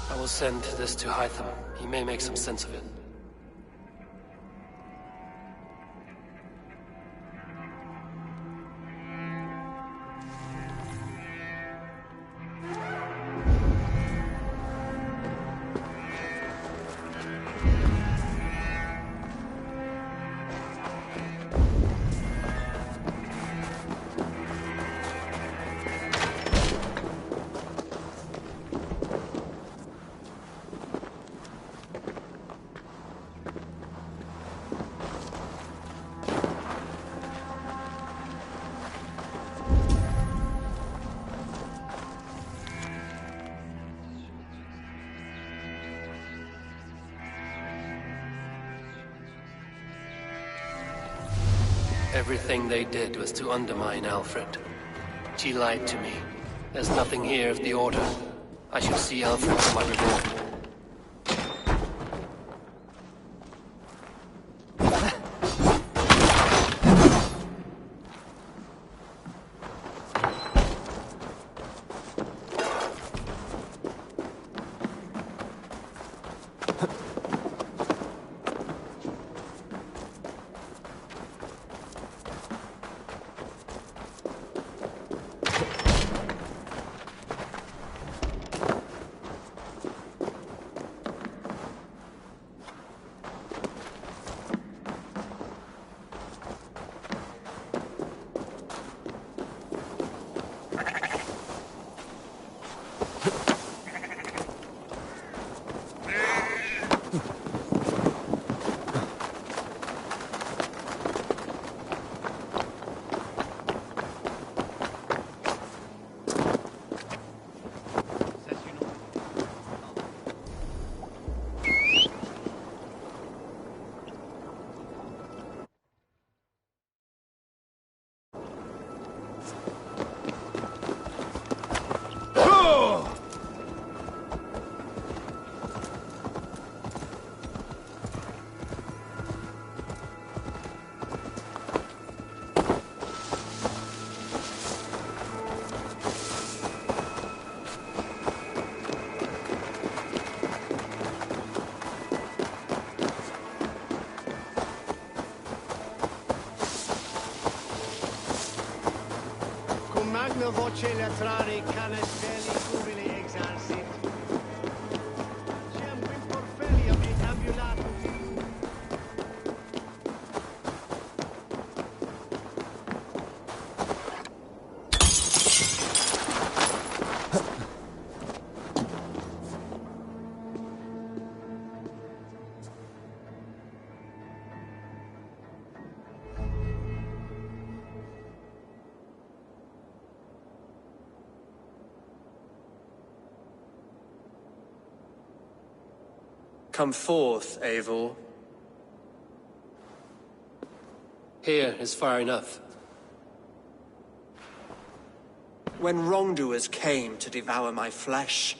B: I will send this to Hytham. He may make some sense of it. Everything they did was to undermine Alfred. She lied to me. There's nothing here of the Order. I should see Alfred for my reward.
G: Magna voce latrari canestelli cubili exalsit. Ciam porfelium et ambulatum.
B: Come forth, Eivor. Here is far enough.
R: When wrongdoers came to devour my flesh,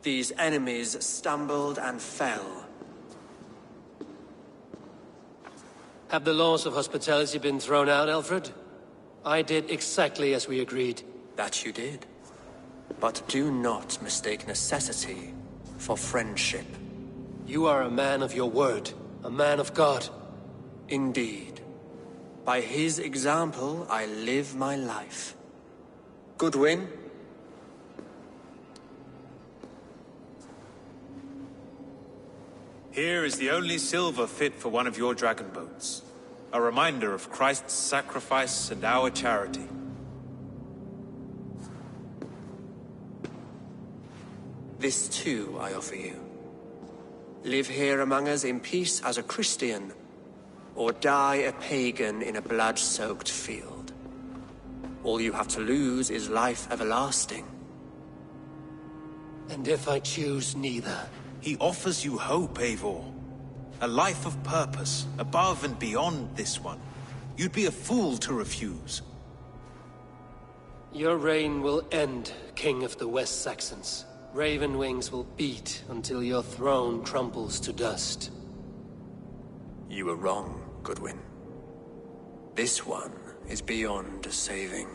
R: these enemies stumbled and fell.
B: Have the laws of hospitality been thrown out, Alfred? I did exactly as we agreed.
R: That you did. But do not mistake necessity for friendship.
B: You are a man of your word, a man of God.
R: Indeed. By his example, I live my life. Goodwin?
D: Here is the only silver fit for one of your dragon boats. A reminder of Christ's sacrifice and our charity.
R: This too I offer you. Live here among us in peace as a Christian, or die a pagan in a blood-soaked field. All you have to lose is life everlasting.
B: And if I choose neither?
D: He offers you hope, Eivor. A life of purpose, above and beyond this one. You'd be a fool to refuse.
B: Your reign will end, King of the West Saxons. Raven wings will beat until your throne crumbles to dust.
R: You were wrong, Goodwin. This one is beyond saving.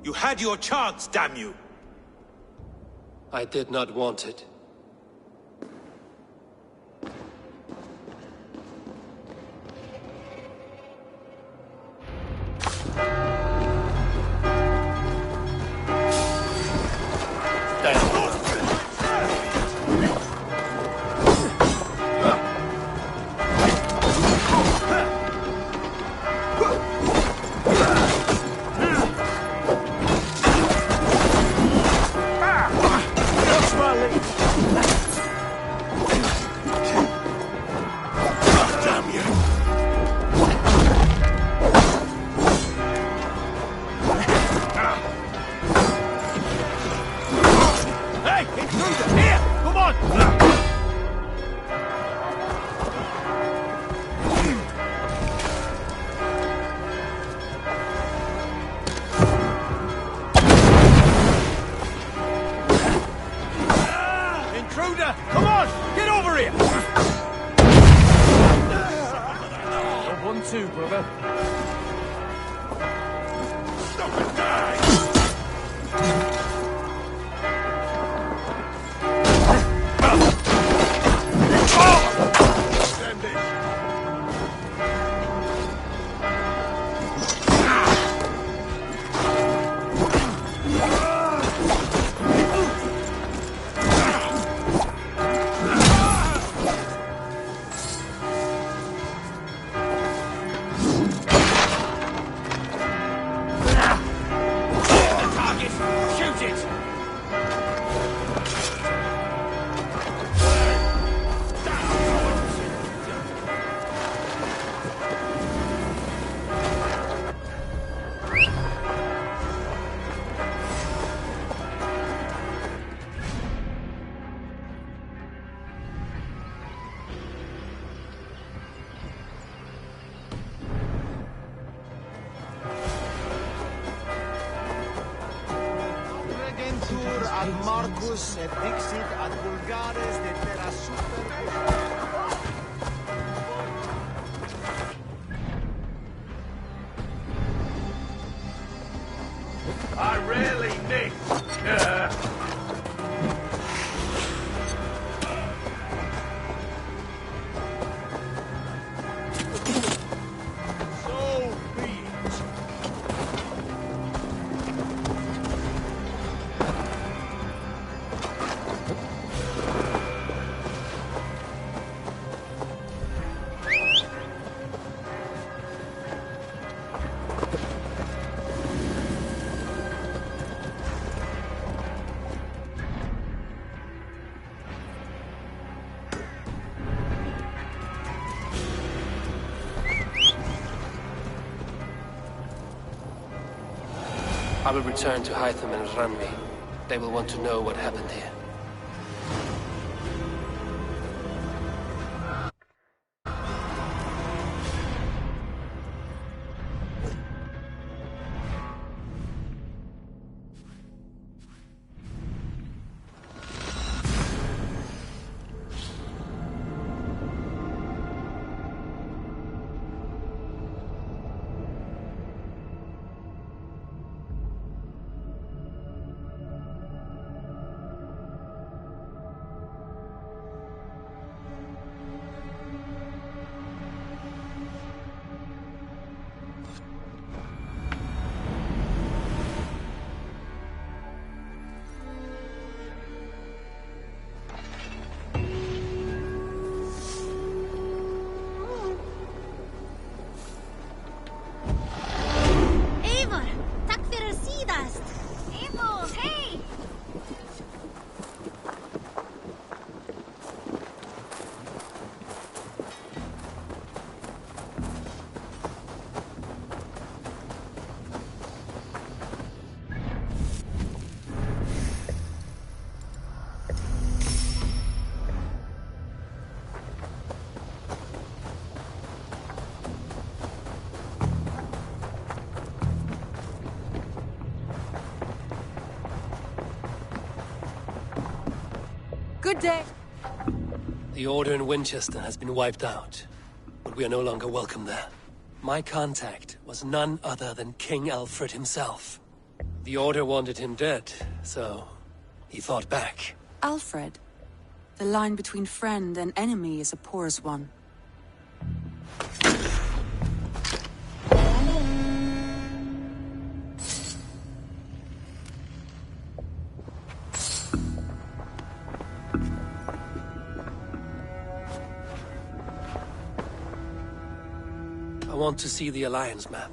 D: You had your chance, damn you!
B: I did not want it.
G: ad Marcus et dixit ad vulgares de terra super.
B: I will return to Hytham and Ranvi. They will want to know what happened here.
L: Good day.
B: The Order in Winchester has been wiped out, but we are no longer welcome there. My contact was none other than King Alfred himself. The Order wanted him dead, so he fought back.
O: Alfred? The line between friend and enemy is a porous one.
B: I want to see the Alliance map.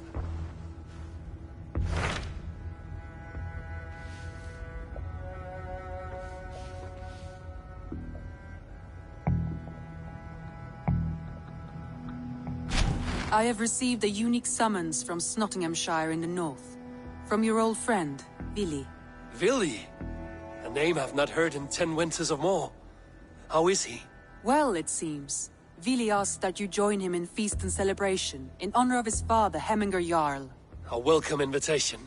O: I have received a unique summons from Nottinghamshire in the north. From your old friend, Vili.
B: Vili? A name I've not heard in 10 winters or more. How is he?
O: Well, it seems. Vili asked that you join him in feast and celebration, in honor of his father, Hemminger Jarl.
B: A welcome invitation.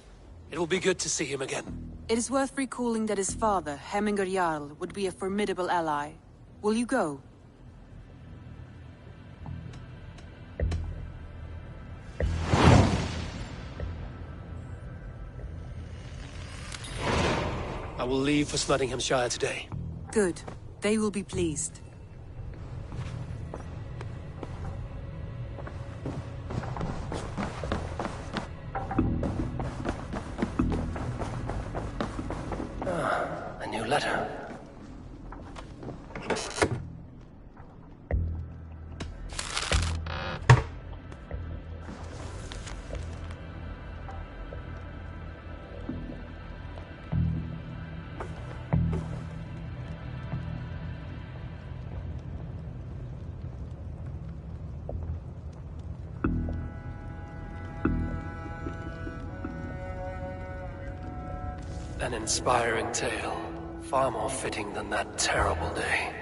B: It will be good to see him again.
O: It is worth recalling that his father, Hemminger Jarl, would be a formidable ally. Will you go?
B: I will leave for Nottinghamshire today.
O: Good. They will be pleased.
B: A new letter. An inspiring tale. Far more fitting than that terrible day.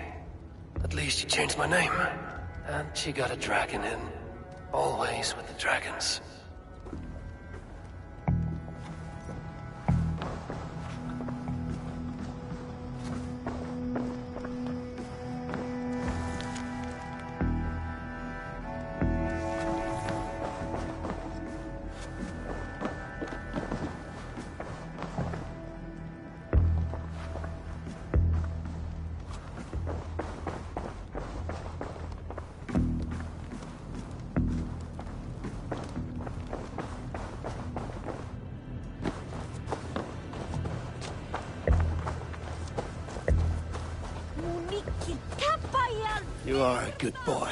B: At least she changed my name. And she got a dragon in. Always with the dragons. You are a good boy.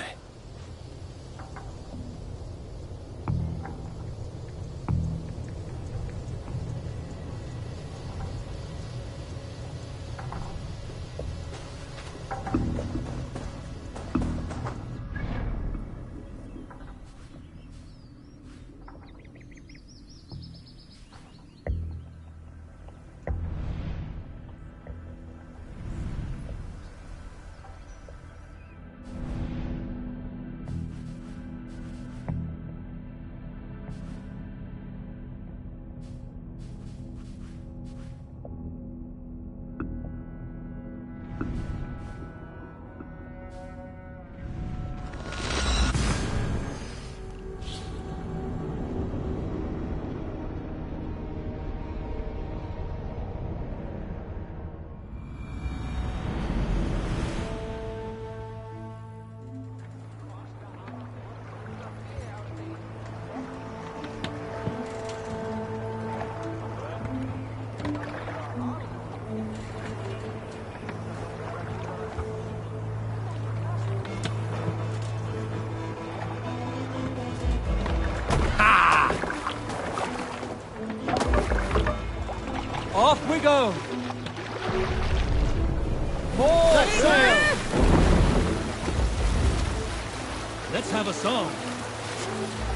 J: go! More sail!
A: Let's have a song.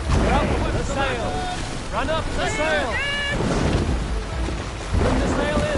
J: Up the sail! Run up the sail! Bring the sail in!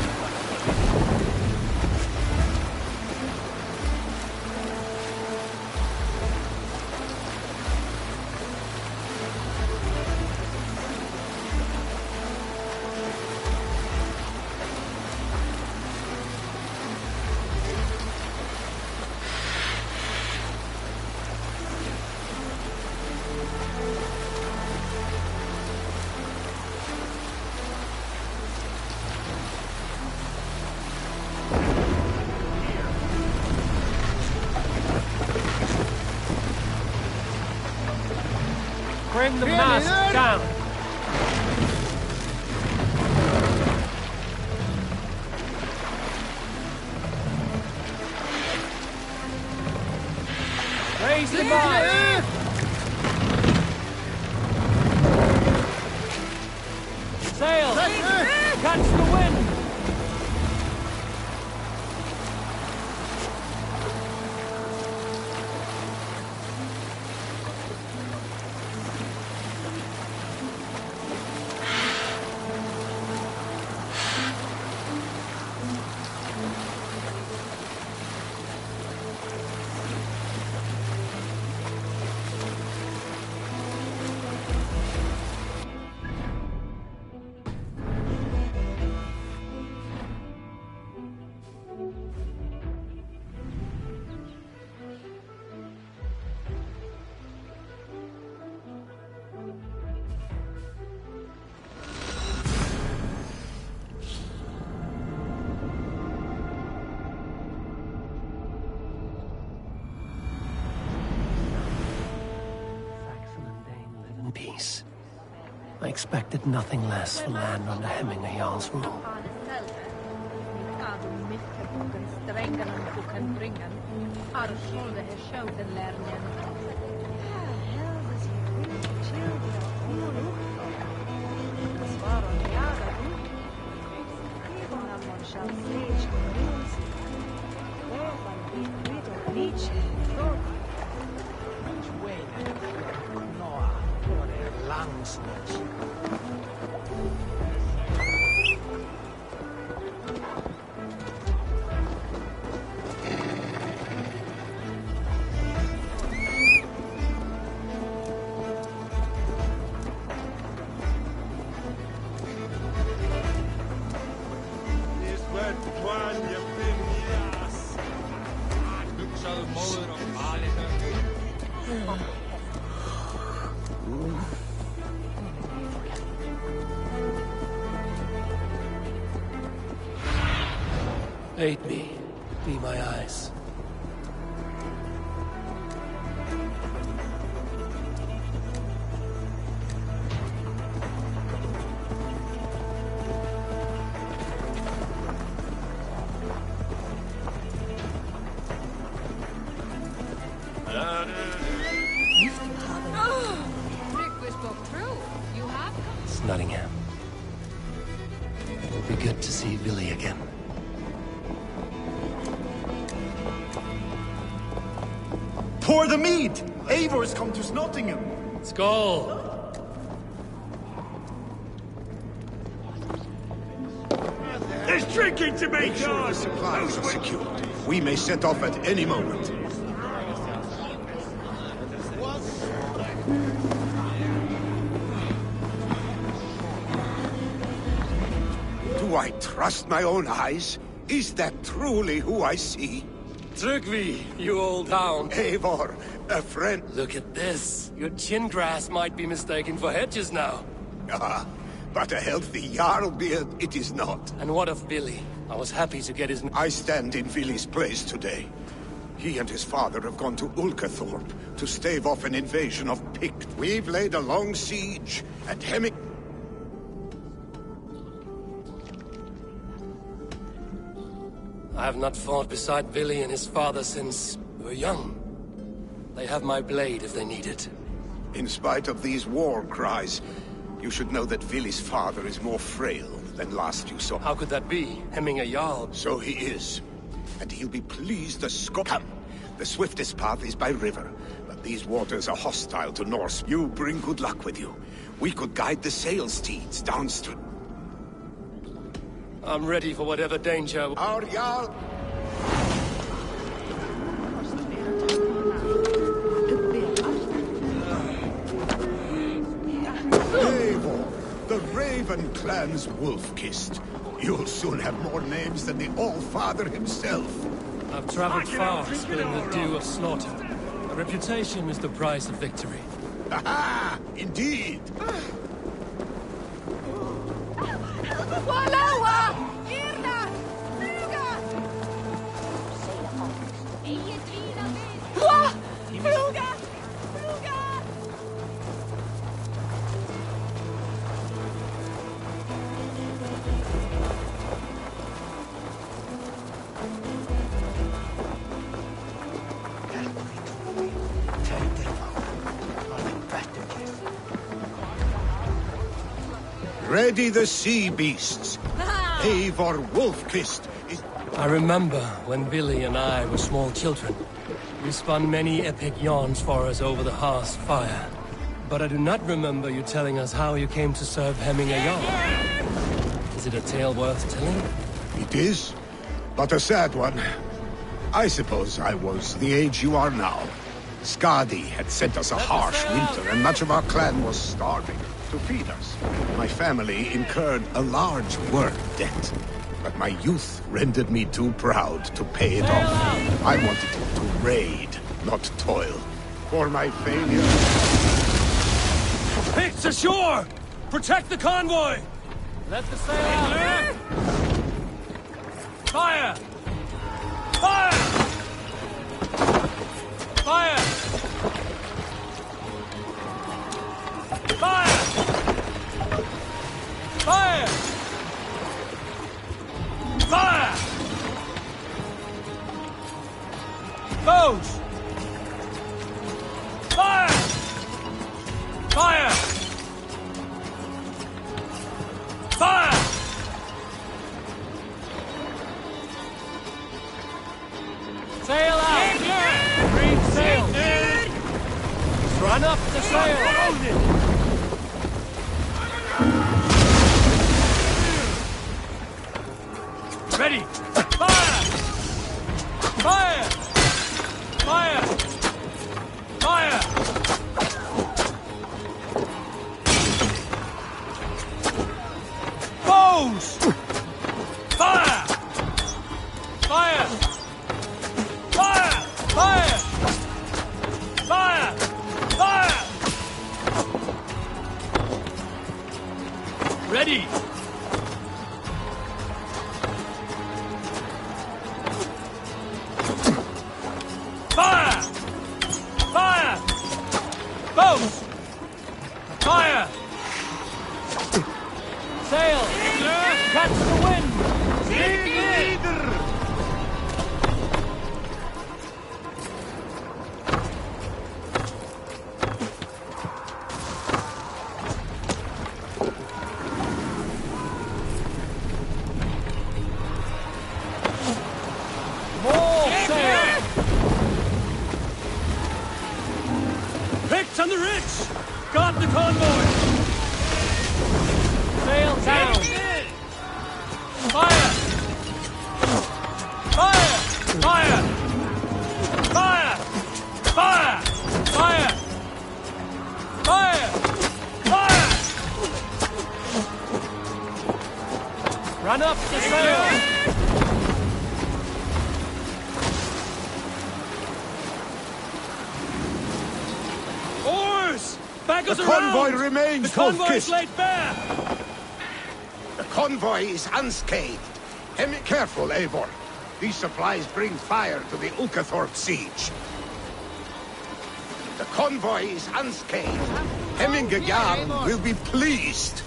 J: Bring the mast down! Raise the mast! Sail! Catch the wind!
B: Peace. I expected nothing less for land under Hemminger Jarl's rule. Aid me. Be my eyes. It's Nottingham. It will be good to see Billy again.
S: Pour the mead! Eivor has come to Nottingham.
B: Skull!
S: There's drinking to be done! The supplies are secured. We may set off at any moment. Do I trust my own eyes? Is that truly who I see?
B: Trygvi, you old hound.
S: Eivor, a friend.
B: Look at this. Your chin grass might be mistaken for hedges now.
S: Ah, but a healthy Jarl beard it is not.
B: And what of Billy? I was happy to get his...
S: I stand in Vili's place today. He and his father have gone to Ulkathorpe to stave off an invasion of Pict. We've laid a long siege at Hemming...
B: I have not fought beside Billy and his father since we were young. They have my blade if they need it.
S: In spite of these war cries, you should know that Vili's father is more frail than last you saw.
B: How could that be? Hemming a Jarl.
S: So he is. And he'll be pleased to come. The swiftest path is by river, but these waters are hostile to Norse. You bring good luck with you. We could guide the sail steeds downstream.
B: I'm ready for whatever danger.
S: Our Jarl... Eivor, the Raven clan's wolf-kissed. You'll soon have more names than the All-Father himself.
B: I've traveled far, spilling the dew of slaughter. A reputation is the price of victory.
S: Aha! Indeed! Ready the sea beasts. Eivor Wolf-Kissed is...
B: I remember when Billy and I were small children. You spun many epic yarns for us over the hearth's fire. But I do not remember you telling us how you came to serve Hemming a Jarl. Is it a tale worth telling?
S: It is, but a sad one. I suppose I was the age you are now. Skadi had sent us a harsh winter, and much of our clan was starving. To feed us, my family incurred a large work debt. But my youth rendered me too proud to pay it off. I wanted to raid, not toil. For my failure...
B: Picts ashore! Protect the convoy! Let the sail out! Fire! Fire! Fire! Fire! Fire! Fire! Bows! Fire! Fire! Fire! Sail out! Green sail! Run up the sail! Ready! Fire! Fire! Fire! Fire! Bows! Fire! Fire! Fire! Fire! Fire! Fire! Ready! Fire! Fire! Bows! Fire! Sail! Catch the wind! Leader! More sail! Picked on the rich! Got the convoy! Sail down! Fire! Fire! Fire! Fire! Fire! Fire! Fire! Fire! Run up the sail! Oars! Back us
S: The
B: around!
S: convoy remains,
B: The convoy
S: Wolf-Kissed.
B: is laid bare!
S: The convoy is unscathed. Be careful, Eivor. These supplies bring fire to the Ulkathorpe siege. The convoy is unscathed. Hemming Jarl will be pleased.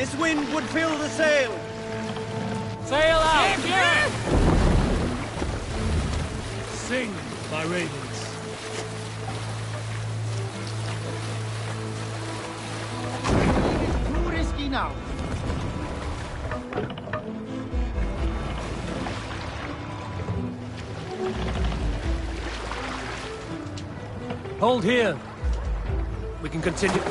T: This wind would fill the sail!
J: Sail out!
T: Yeah.
J: Sing, my ravens.
T: Too risky now.
J: Hold here. We can continue.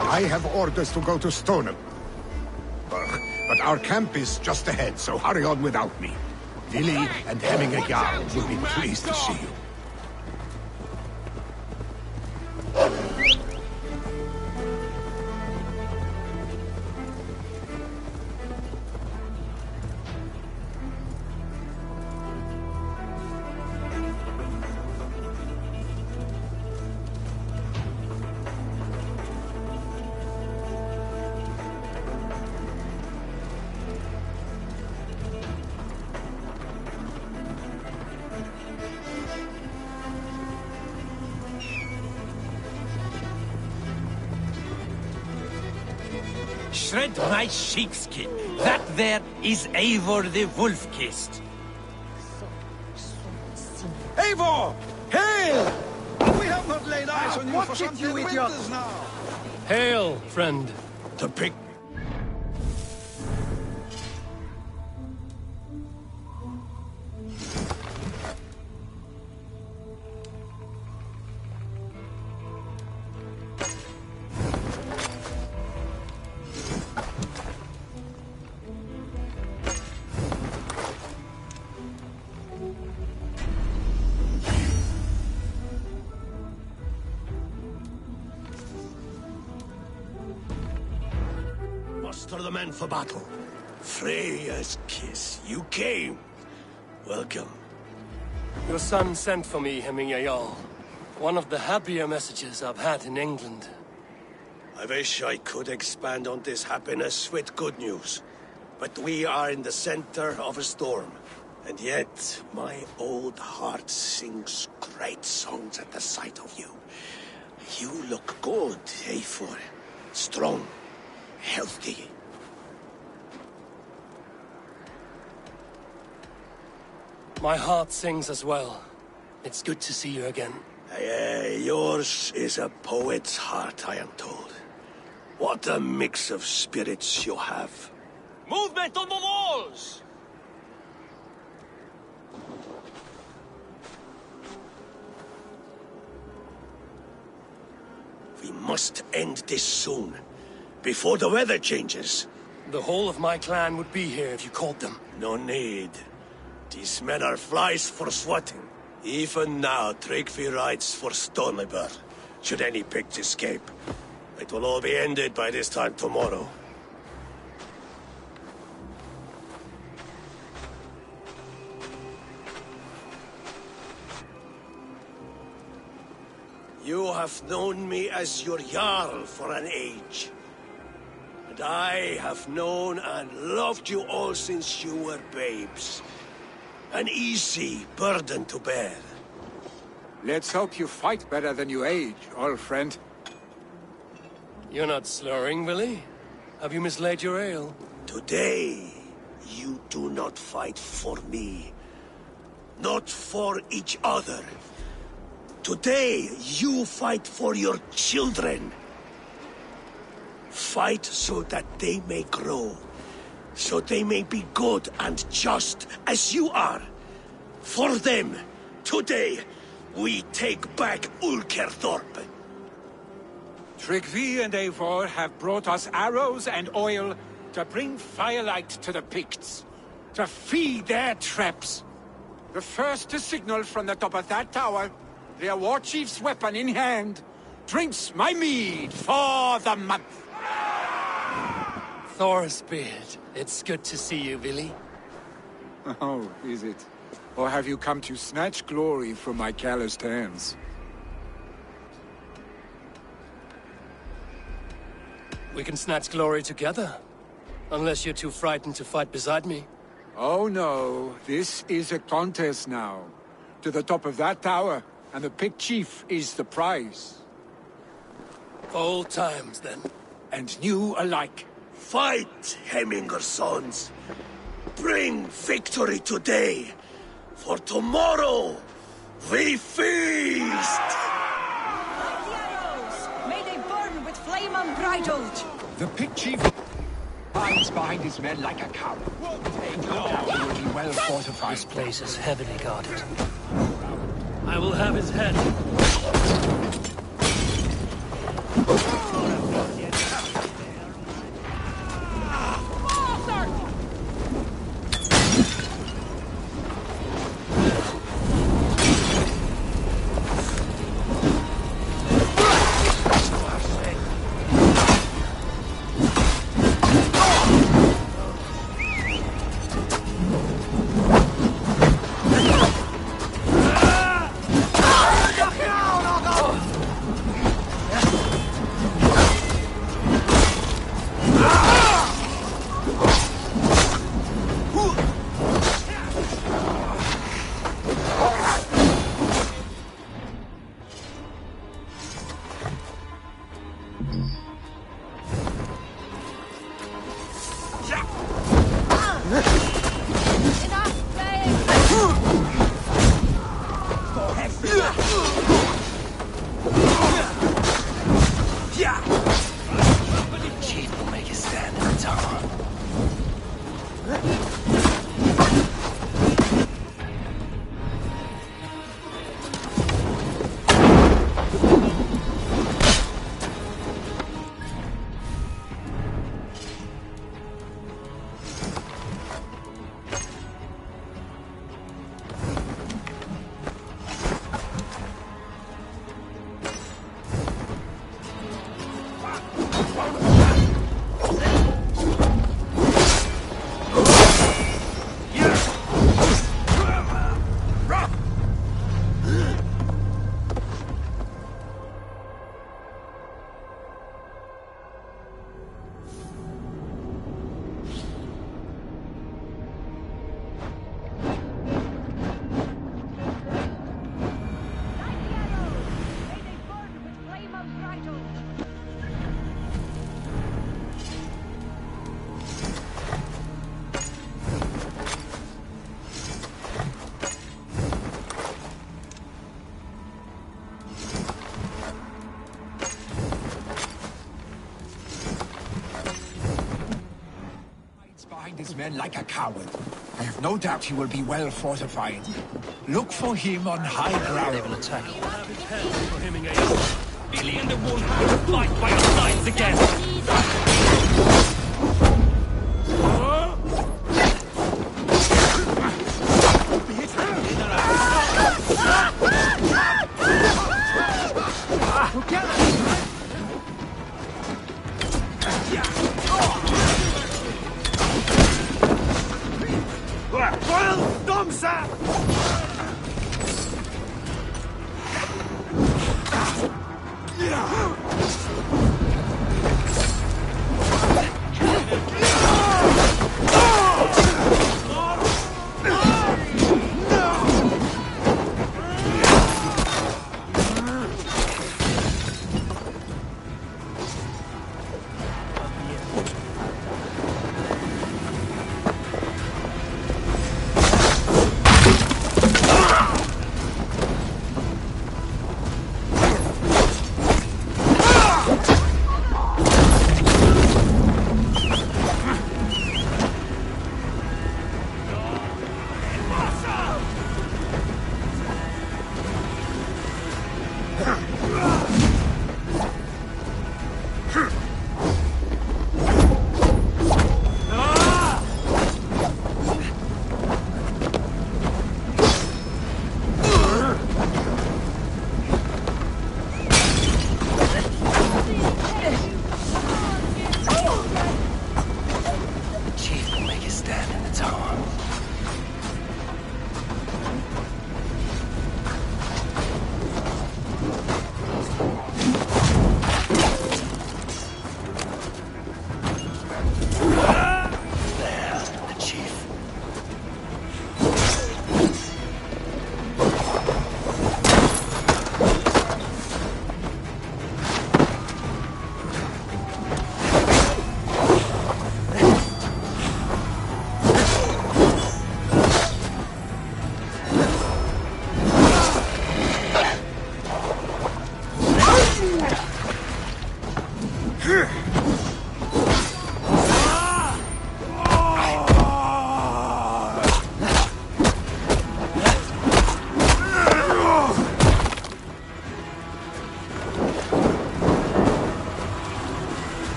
S: I have orders to go to Stoneham. But our camp is just ahead, so hurry on without me. Willy and Hemminger Jarl will be pleased to see you.
T: Shred my sheepskin. That there is Eivor the Wolf-Kissed.
H: Eivor! Hail! We have not laid eyes on you for some 10 winters now.
J: Hail, friend.
N: The pig.
A: Muster the men for battle. Freya's kiss. You came. Welcome.
B: Your son sent for me, Hemminger Jarl. One of the happier messages I've had in England.
A: I wish I could expand on this happiness with good news. But we are in the center of a storm. And yet, my old heart sings great songs at the sight of you. You look good, Eivor. Strong. Healthy.
B: My heart sings as well. It's good to see you again.
A: Yours is a poet's heart, I am told. What a mix of spirits you have.
T: Movement on the walls!
A: We must end this soon. Before the weather changes.
B: The whole of my clan would be here if you called them.
A: No need. These men are flies for swatting. Even now, Tryggvi rides for Stonebur. Should any pigs escape. It will all be ended by this time tomorrow. You have known me as your Jarl for an age. And I have known and loved you all since you were babes. An easy burden to bear.
U: Let's hope you fight better than you age, old friend.
B: You're not slurring, Willy? Have you mislaid your ale?
A: Today, you do not fight for me. Not for each other. Today, you fight for your children. Fight so that they may grow. So they may be good and just as you are. For them, today, we take back Ulkerthorpe.
U: Tryggvi and Eivor have brought us arrows and oil to bring firelight to the Picts, to feed their traps. The first to signal from the top of that tower, their war chief's weapon in hand, drinks my mead for the month.
B: Thorsbeard, it's good to see you, Willy.
U: Oh, is it? Or have you come to snatch glory from my calloused hands?
B: We can snatch glory together. Unless you're too frightened to fight beside me.
U: Oh no, this is a contest now. To the top of that tower, and the Pict Chief is the prize.
B: Old times, then.
U: And new alike.
A: Fight, Hemminger's sons. Bring victory today, for tomorrow we feast!
L: May they burn with flame unbridled!
U: The Pict Chief hides behind his men like a coward. And no doubt he will be well fortified.
B: This place is heavily guarded. I will have his head.
U: His men like a coward. I have no doubt he will be well fortified. Look for him on high ground.
B: They will attack.
J: Billy and the Wolf will fight by our sides again.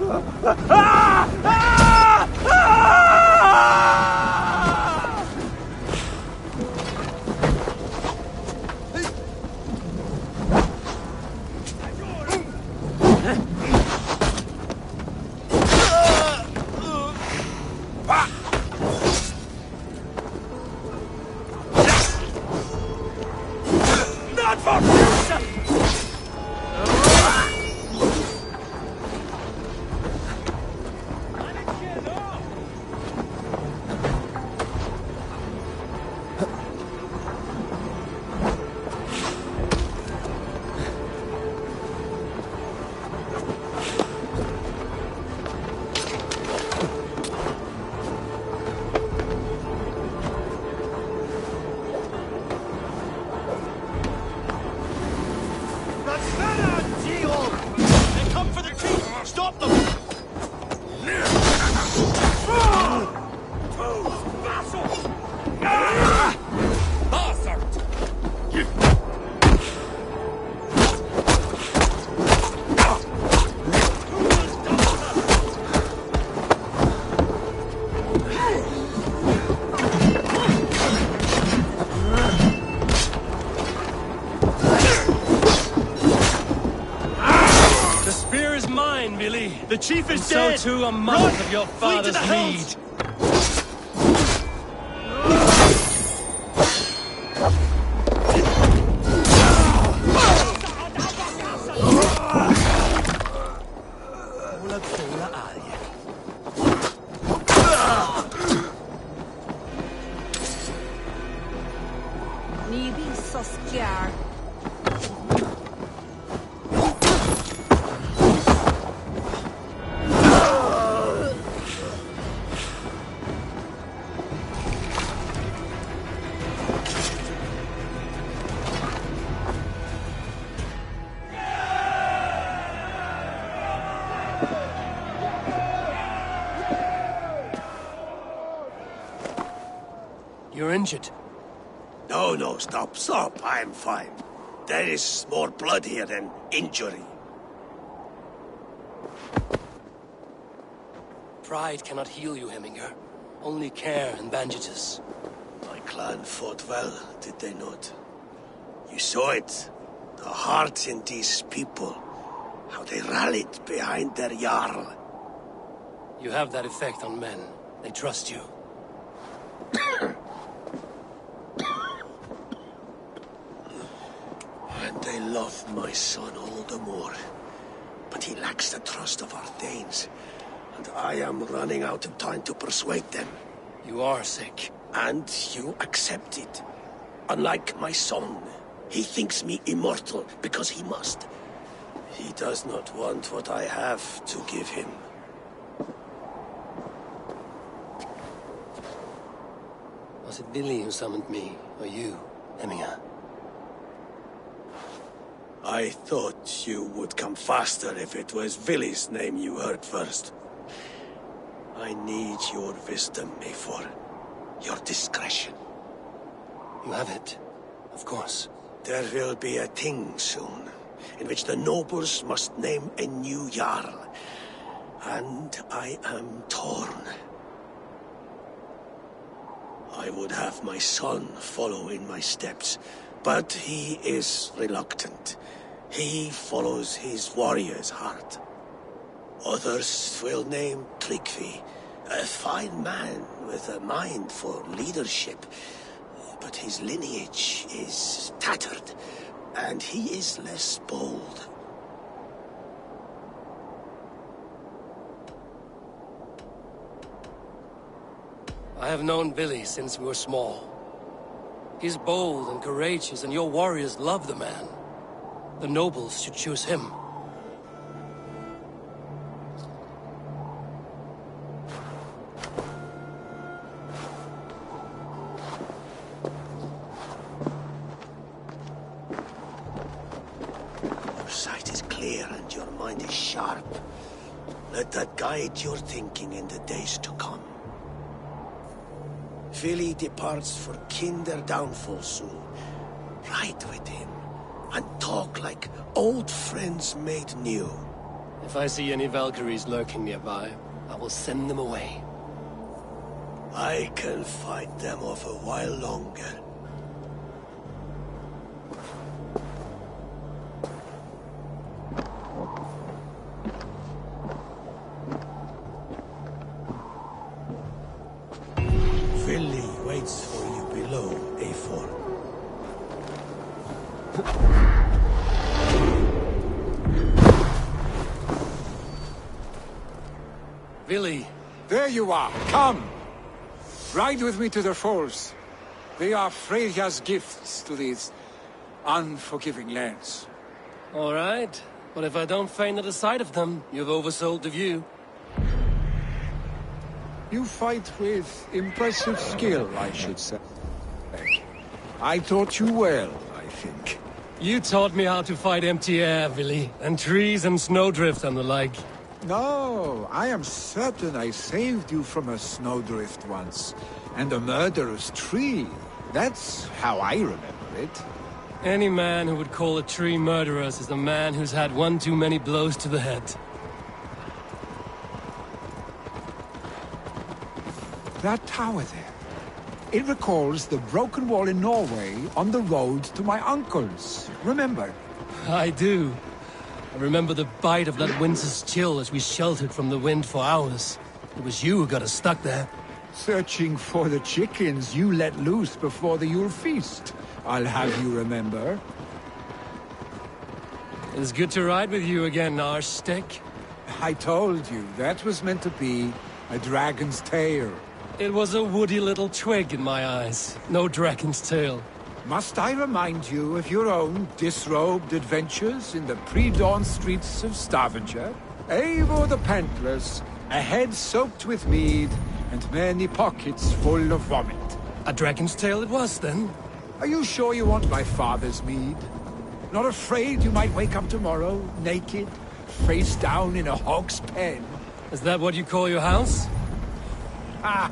P: Not for future!
A: Stop them!
J: The chief is dead! So too a month of your father's mead!
B: You're injured.
A: No, stop. I'm fine. There is more blood here than injury.
B: Pride cannot heal you, Heminger. Only care and bandages.
A: My clan fought well, did they not? You saw it. The heart in these people. How they rallied behind their Jarl.
B: You have that effect on men. They trust you.
A: And they love my son all the more. But he lacks the trust of our Danes. And I am running out of time to persuade them.
B: You are sick.
A: And you accept it. Unlike my son, he thinks me immortal because he must. He does not want what I have to give him.
B: Was it Billy who summoned me, or you, Heminger?
A: I thought you would come faster if it was Villy's name you heard first. I need your wisdom, Eivor. Your discretion.
B: You have it, of course.
A: There will be a thing soon, in which the nobles must name a new Jarl. And I am torn. I would have my son follow in my steps, but he is reluctant. He follows his warrior's heart. Others will name Tryggvi, a fine man with a mind for leadership. But his lineage is tattered, and he is less bold.
B: I have known Billy since we were small. He's bold and courageous, and your warriors love the man. The nobles should choose him.
A: Your sight is clear and your mind is sharp. Let that guide your thinking in the days to come. Vili departs for Kinder downfall soon. Ride with him, and talk like old friends made new.
B: If I see any Valkyries lurking nearby, I will send them away.
A: I can fight them off a while longer. Vili waits for you below, Eivor.
B: Vili!
U: There you are! Come! Ride with me to the falls. They are Freya's gifts to these unforgiving lands.
B: All right. But if I don't faint at the sight of them, you've oversold the view.
U: You fight with impressive skill, I should say. I taught you well, I think.
B: You taught me how to fight empty air, Vili, and trees and snowdrift and the like.
U: No, I am certain I saved you from a snowdrift once, and a murderous tree. That's how I remember it.
B: Any man who would call a tree murderous is a man who's had one too many blows to the head.
U: That tower there. It recalls the broken wall in Norway on the road to my uncle's. Remember?
B: I do. I remember the bite of that winter's chill as we sheltered from the wind for hours. It was you who got us stuck there.
U: Searching for the chickens you let loose before the Yule feast. I'll have you remember.
B: It's good to ride with you again, Arstick.
U: I told you, that was meant to be a dragon's tail.
B: It was a woody little twig in my eyes. No dragon's tail.
U: Must I remind you of your own disrobed adventures in the pre-dawn streets of Stavanger? Eivor the Pantless, a head soaked with mead, and many pockets full of vomit.
B: A dragon's tail it was, then?
U: Are you sure you want my father's mead? Not afraid you might wake up tomorrow, naked, face down in a hog's pen?
B: Is that what you call your house?
U: Ah!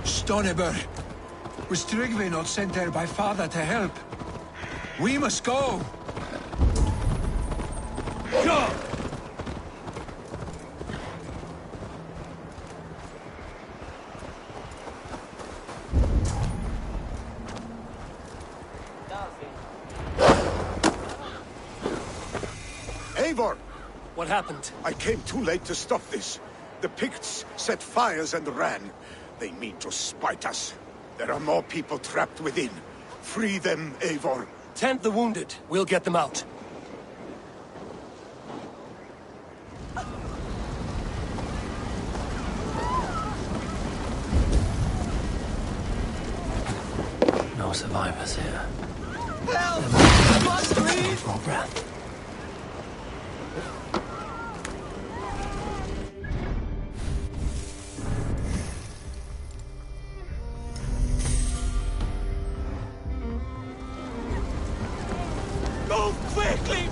U: Stoneber, was Tryggvi not sent there by father to help? We must go! Go!
S: Eivor!
B: What happened?
S: I came too late to stop this. The Picts set fires and ran. They mean to spite us. There are more people trapped within. Free them, Eivor.
B: Tend the wounded. We'll get them out. No survivors here.
L: Help! I must breathe!
B: More breath.
L: Move quickly!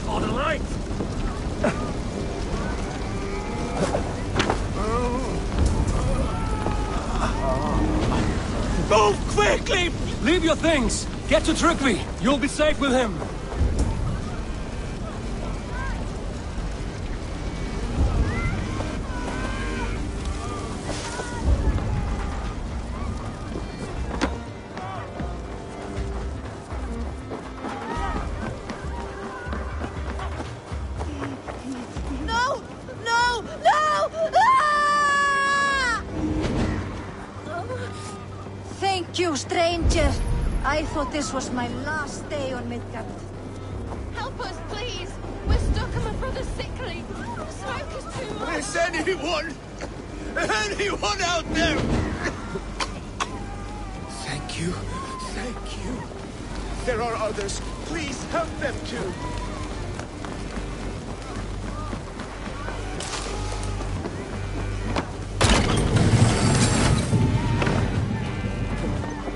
B: On the light!
L: Move quickly!
B: Leave your things! Get to Tryggvi! You'll be safe with him!
L: No! No! No! Ah!
K: Thank you, stranger. I thought this was my last day on Midgard.
E: Help us, please! We're stuck and my brother's sickly. The smoke is too much.
A: Is anyone out there?
U: Thank you.
A: Thank you. There are others. Please help them too.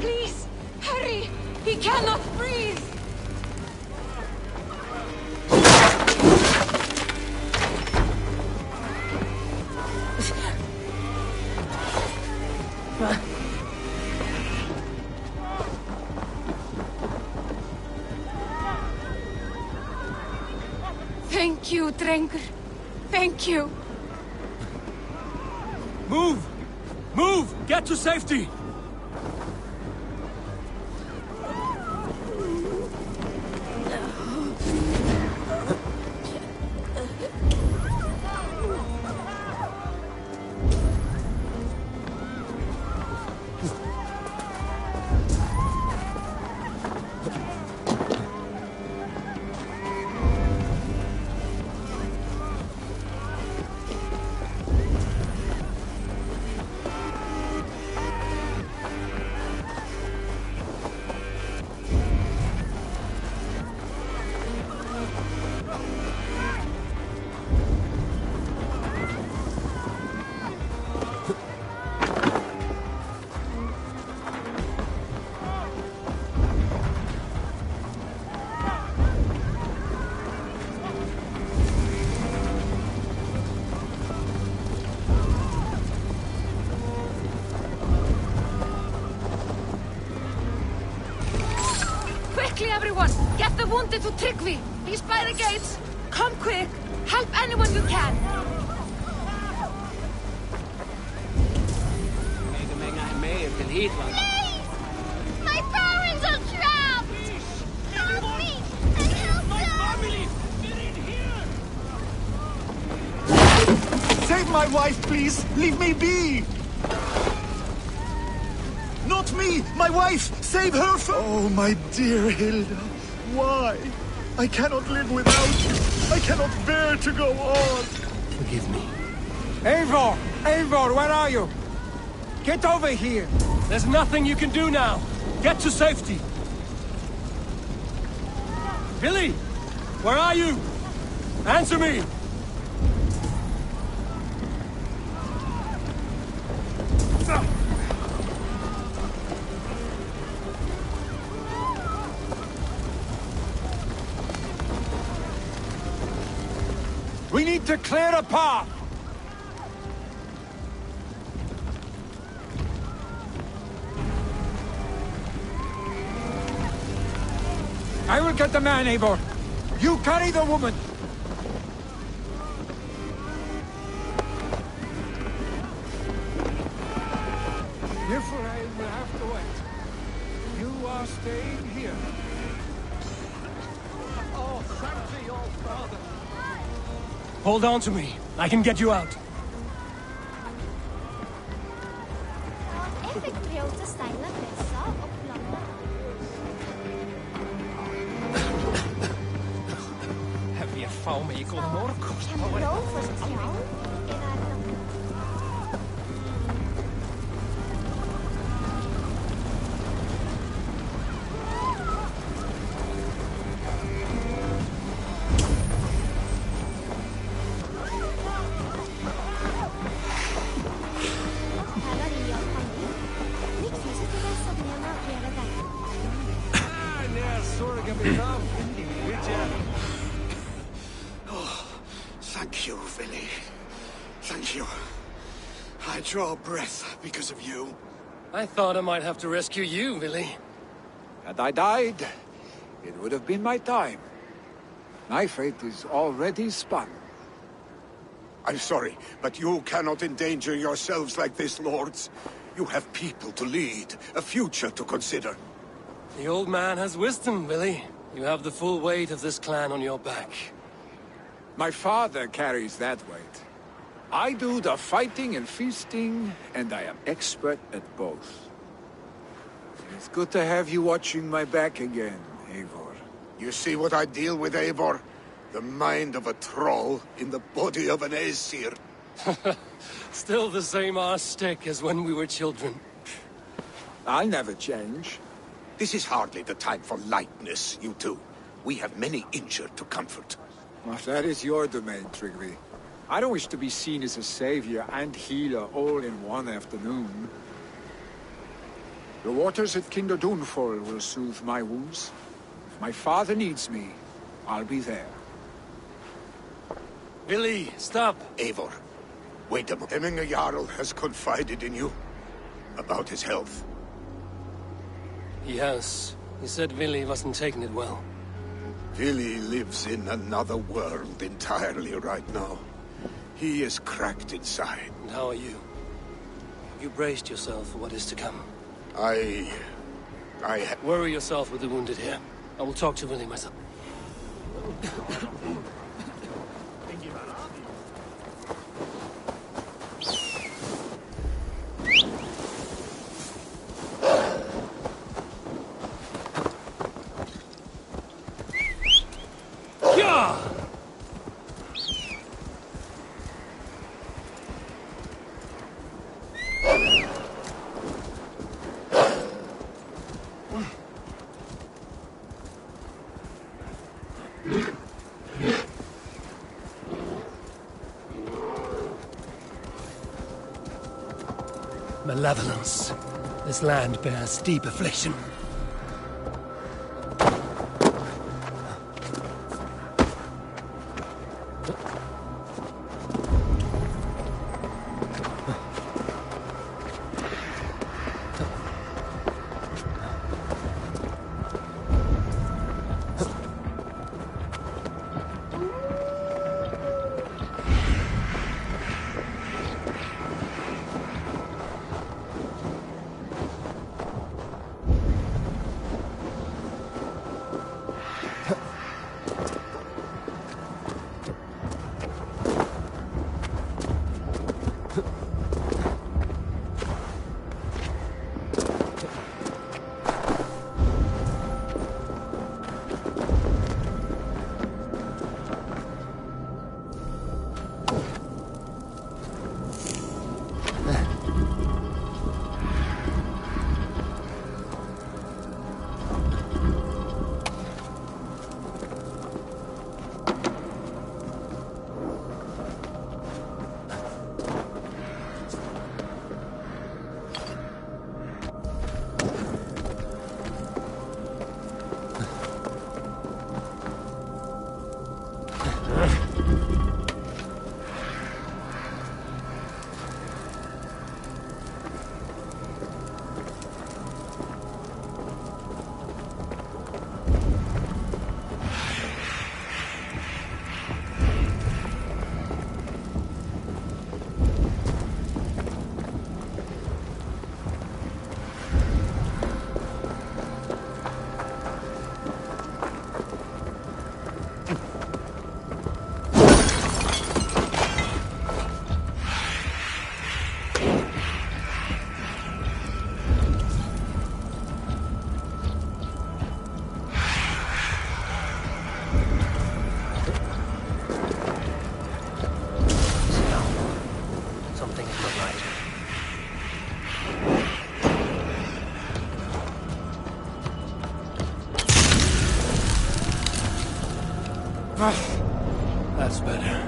L: Please, hurry! He cannot breathe! Thank you, Drengur. Thank you.
J: Move! Move! Get to safety!
L: Everyone, get the wounded to Tryggvi. He's by the gates. Come quick. Help anyone you can.
B: Please! My parents are trapped! Help me! And help my family! Get in here!
G: Save my wife, please! Leave me be! Not me! My wife! Save her from— Oh, my dear Hilda. Why? I cannot live without you. I cannot bear to go on.
J: Forgive me.
U: Eivor! Eivor, where are you? Get over here!
J: There's nothing you can do now. Get to safety. Billy! Where are you? Answer me!
U: We need to clear a path! I will get the man, Eivor. You carry the woman. Niflheim will have to wait. You are staying here.
J: Oh, thank you, old father. Hold on to me. I can get you out.
T: Fáum í góðum orkum.
A: Thank you, Billy. Thank you. I draw breath because of you.
J: I thought I might have to rescue you, Billy.
U: Had I died, it would have been my time. My fate is already spun.
S: I'm sorry, but you cannot endanger yourselves like this, lords. You have people to lead, a future to consider.
J: The old man has wisdom, Billy. You have the full weight of this clan on your back.
U: My father carries that weight. I do the fighting and feasting, and I am expert at both. It's good to have you watching my back again, Eivor.
S: You see what I deal with, Eivor? The mind of a troll in the body of an Aesir.
J: Still the same arse stick as when we were children.
U: I'll never change.
S: This is hardly the time for lightness, you two. We have many injured to comfort.
U: Well, that is your domain, Tryggvi. I don't wish to be seen as a savior and healer all in one afternoon. The waters at Kinder Dunfall will soothe my wounds. If my father needs me, I'll be there.
J: Billy, stop!
S: Eivor, wait a moment. Hemminger Jarl has confided in you about his health.
J: He has. He said Billy wasn't taking it well.
S: Billy lives in another world entirely right now. He is cracked inside.
B: And how are you? Have you braced yourself for what is to come? Worry yourself with the wounded here. I will talk to Willie myself. Malevolence. This land bears deep affliction. That's better.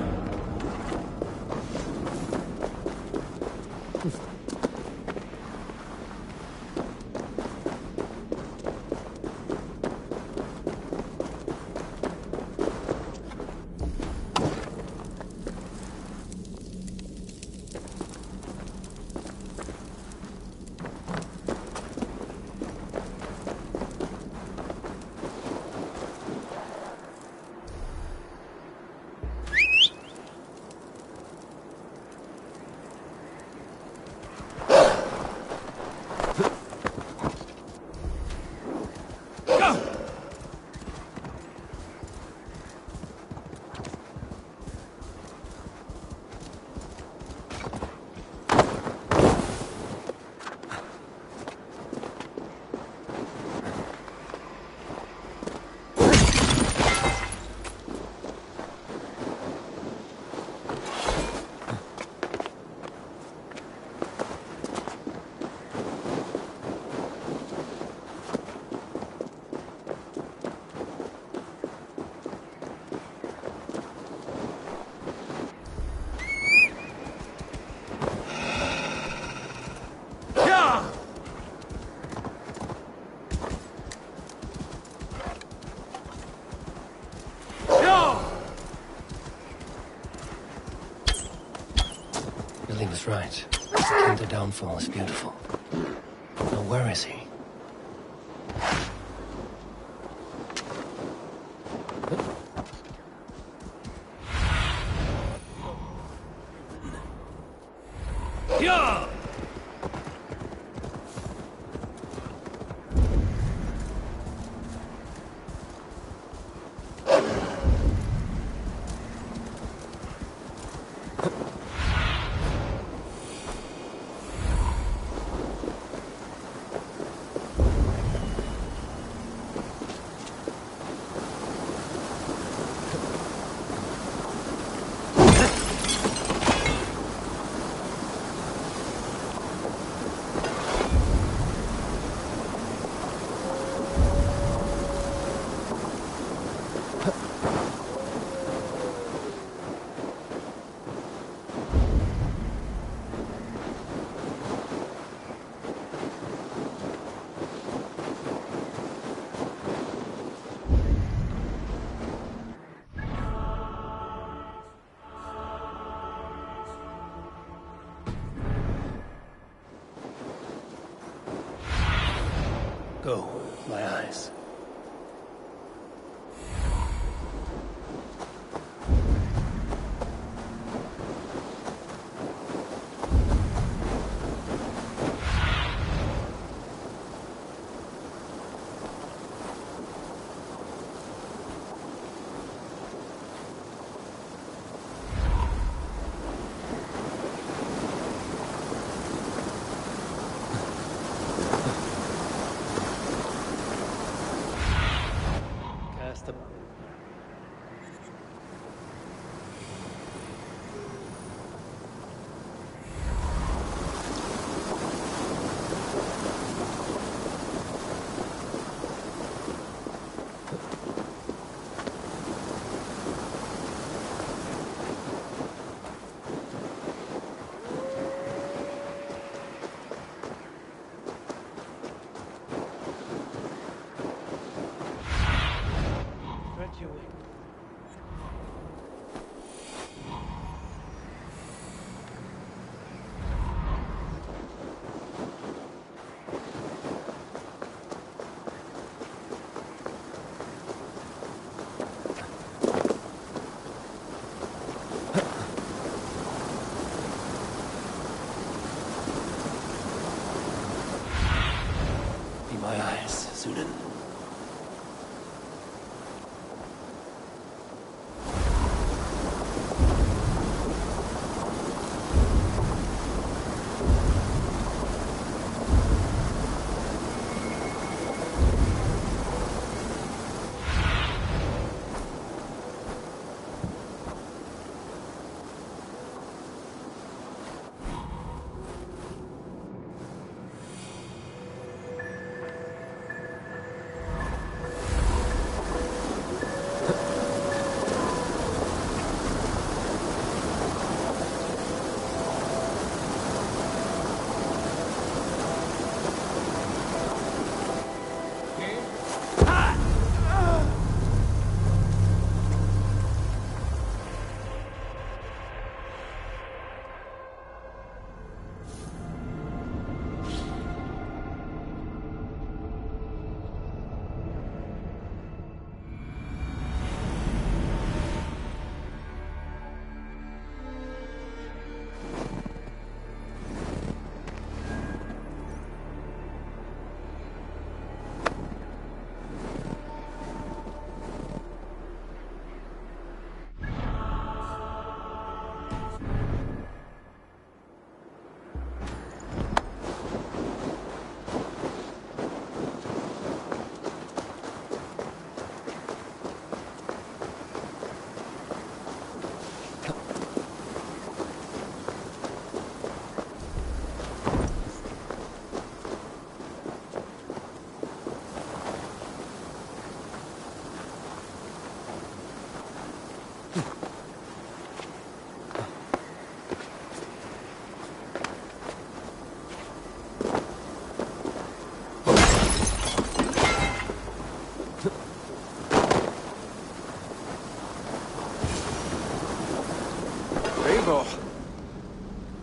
B: Billy was right. The downfall is beautiful. Now where is he? the... my eyes, Sunan.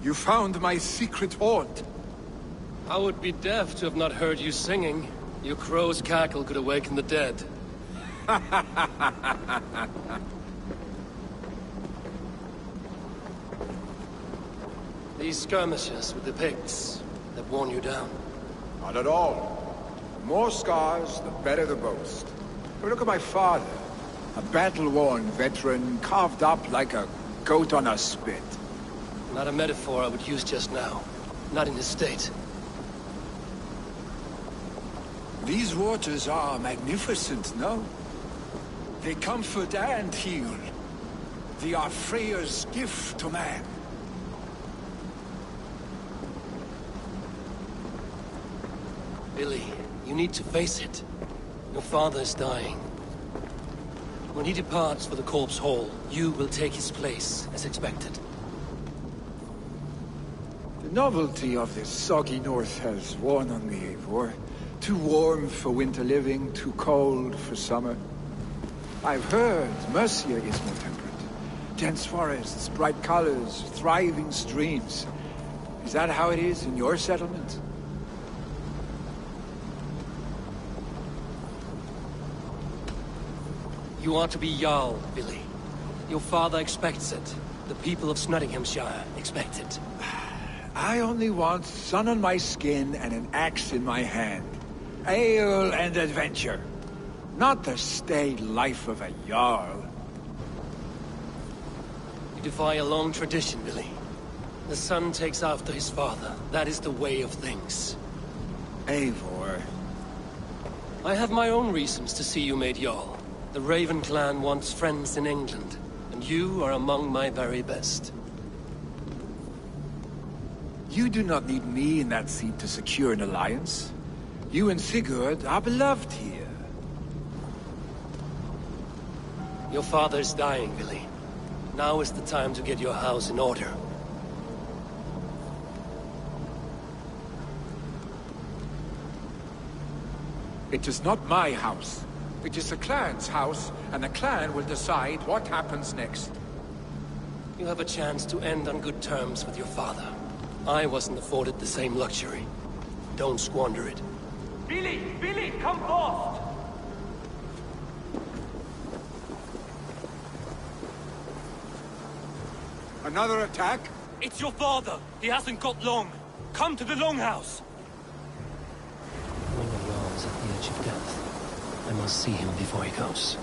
U: You found my secret haunt.
B: I would be deaf to have not heard you singing. Your crow's cackle could awaken the dead. These skirmishes with the pigs, they've worn you down.
U: Not at all. The more scars, the better the boast. But look at my father. A battle-worn veteran, carved up like a goat on a spit.
B: Not a metaphor I would use just now. Not in this state.
U: These waters are magnificent, no? They comfort and heal. They are Freya's gift to man.
B: Billy, you need to face it. Your father is dying. When he departs for the Corpse Hall, you will take his place, as expected.
U: The novelty of this soggy north has worn on me, Eivor. Too warm for winter living, too cold for summer. I've heard Mercia is more temperate. Dense forests, bright colors, thriving streams. Is that how it is in your settlement?
B: You are to be Jarl, Billy. Your father expects it. The people of Nottinghamshire expect it.
U: I only want sun on my skin and an axe in my hand. Ale and adventure. Not the staid life of a Jarl.
B: You defy a long tradition, Billy. The son takes after his father. That is the way of things.
U: Eivor.
B: I have my own reasons to see you made Jarl. The Raven clan wants friends in England, and you are among my very best.
U: You do not need me in that seat to secure an alliance. You and Sigurd are beloved here.
B: Your father's dying, Billy. Now is the time to get your house in order.
U: It is not my house. It is the clan's house, and the clan will decide what happens next.
B: You have a chance to end on good terms with your father. I wasn't afforded the same luxury. Don't squander it.
J: Billy! Billy, come forth!
U: Another attack?
J: It's your father! He hasn't got long! Come to the Longhouse!
B: When he yawns at the edge of death, I must see him before he goes.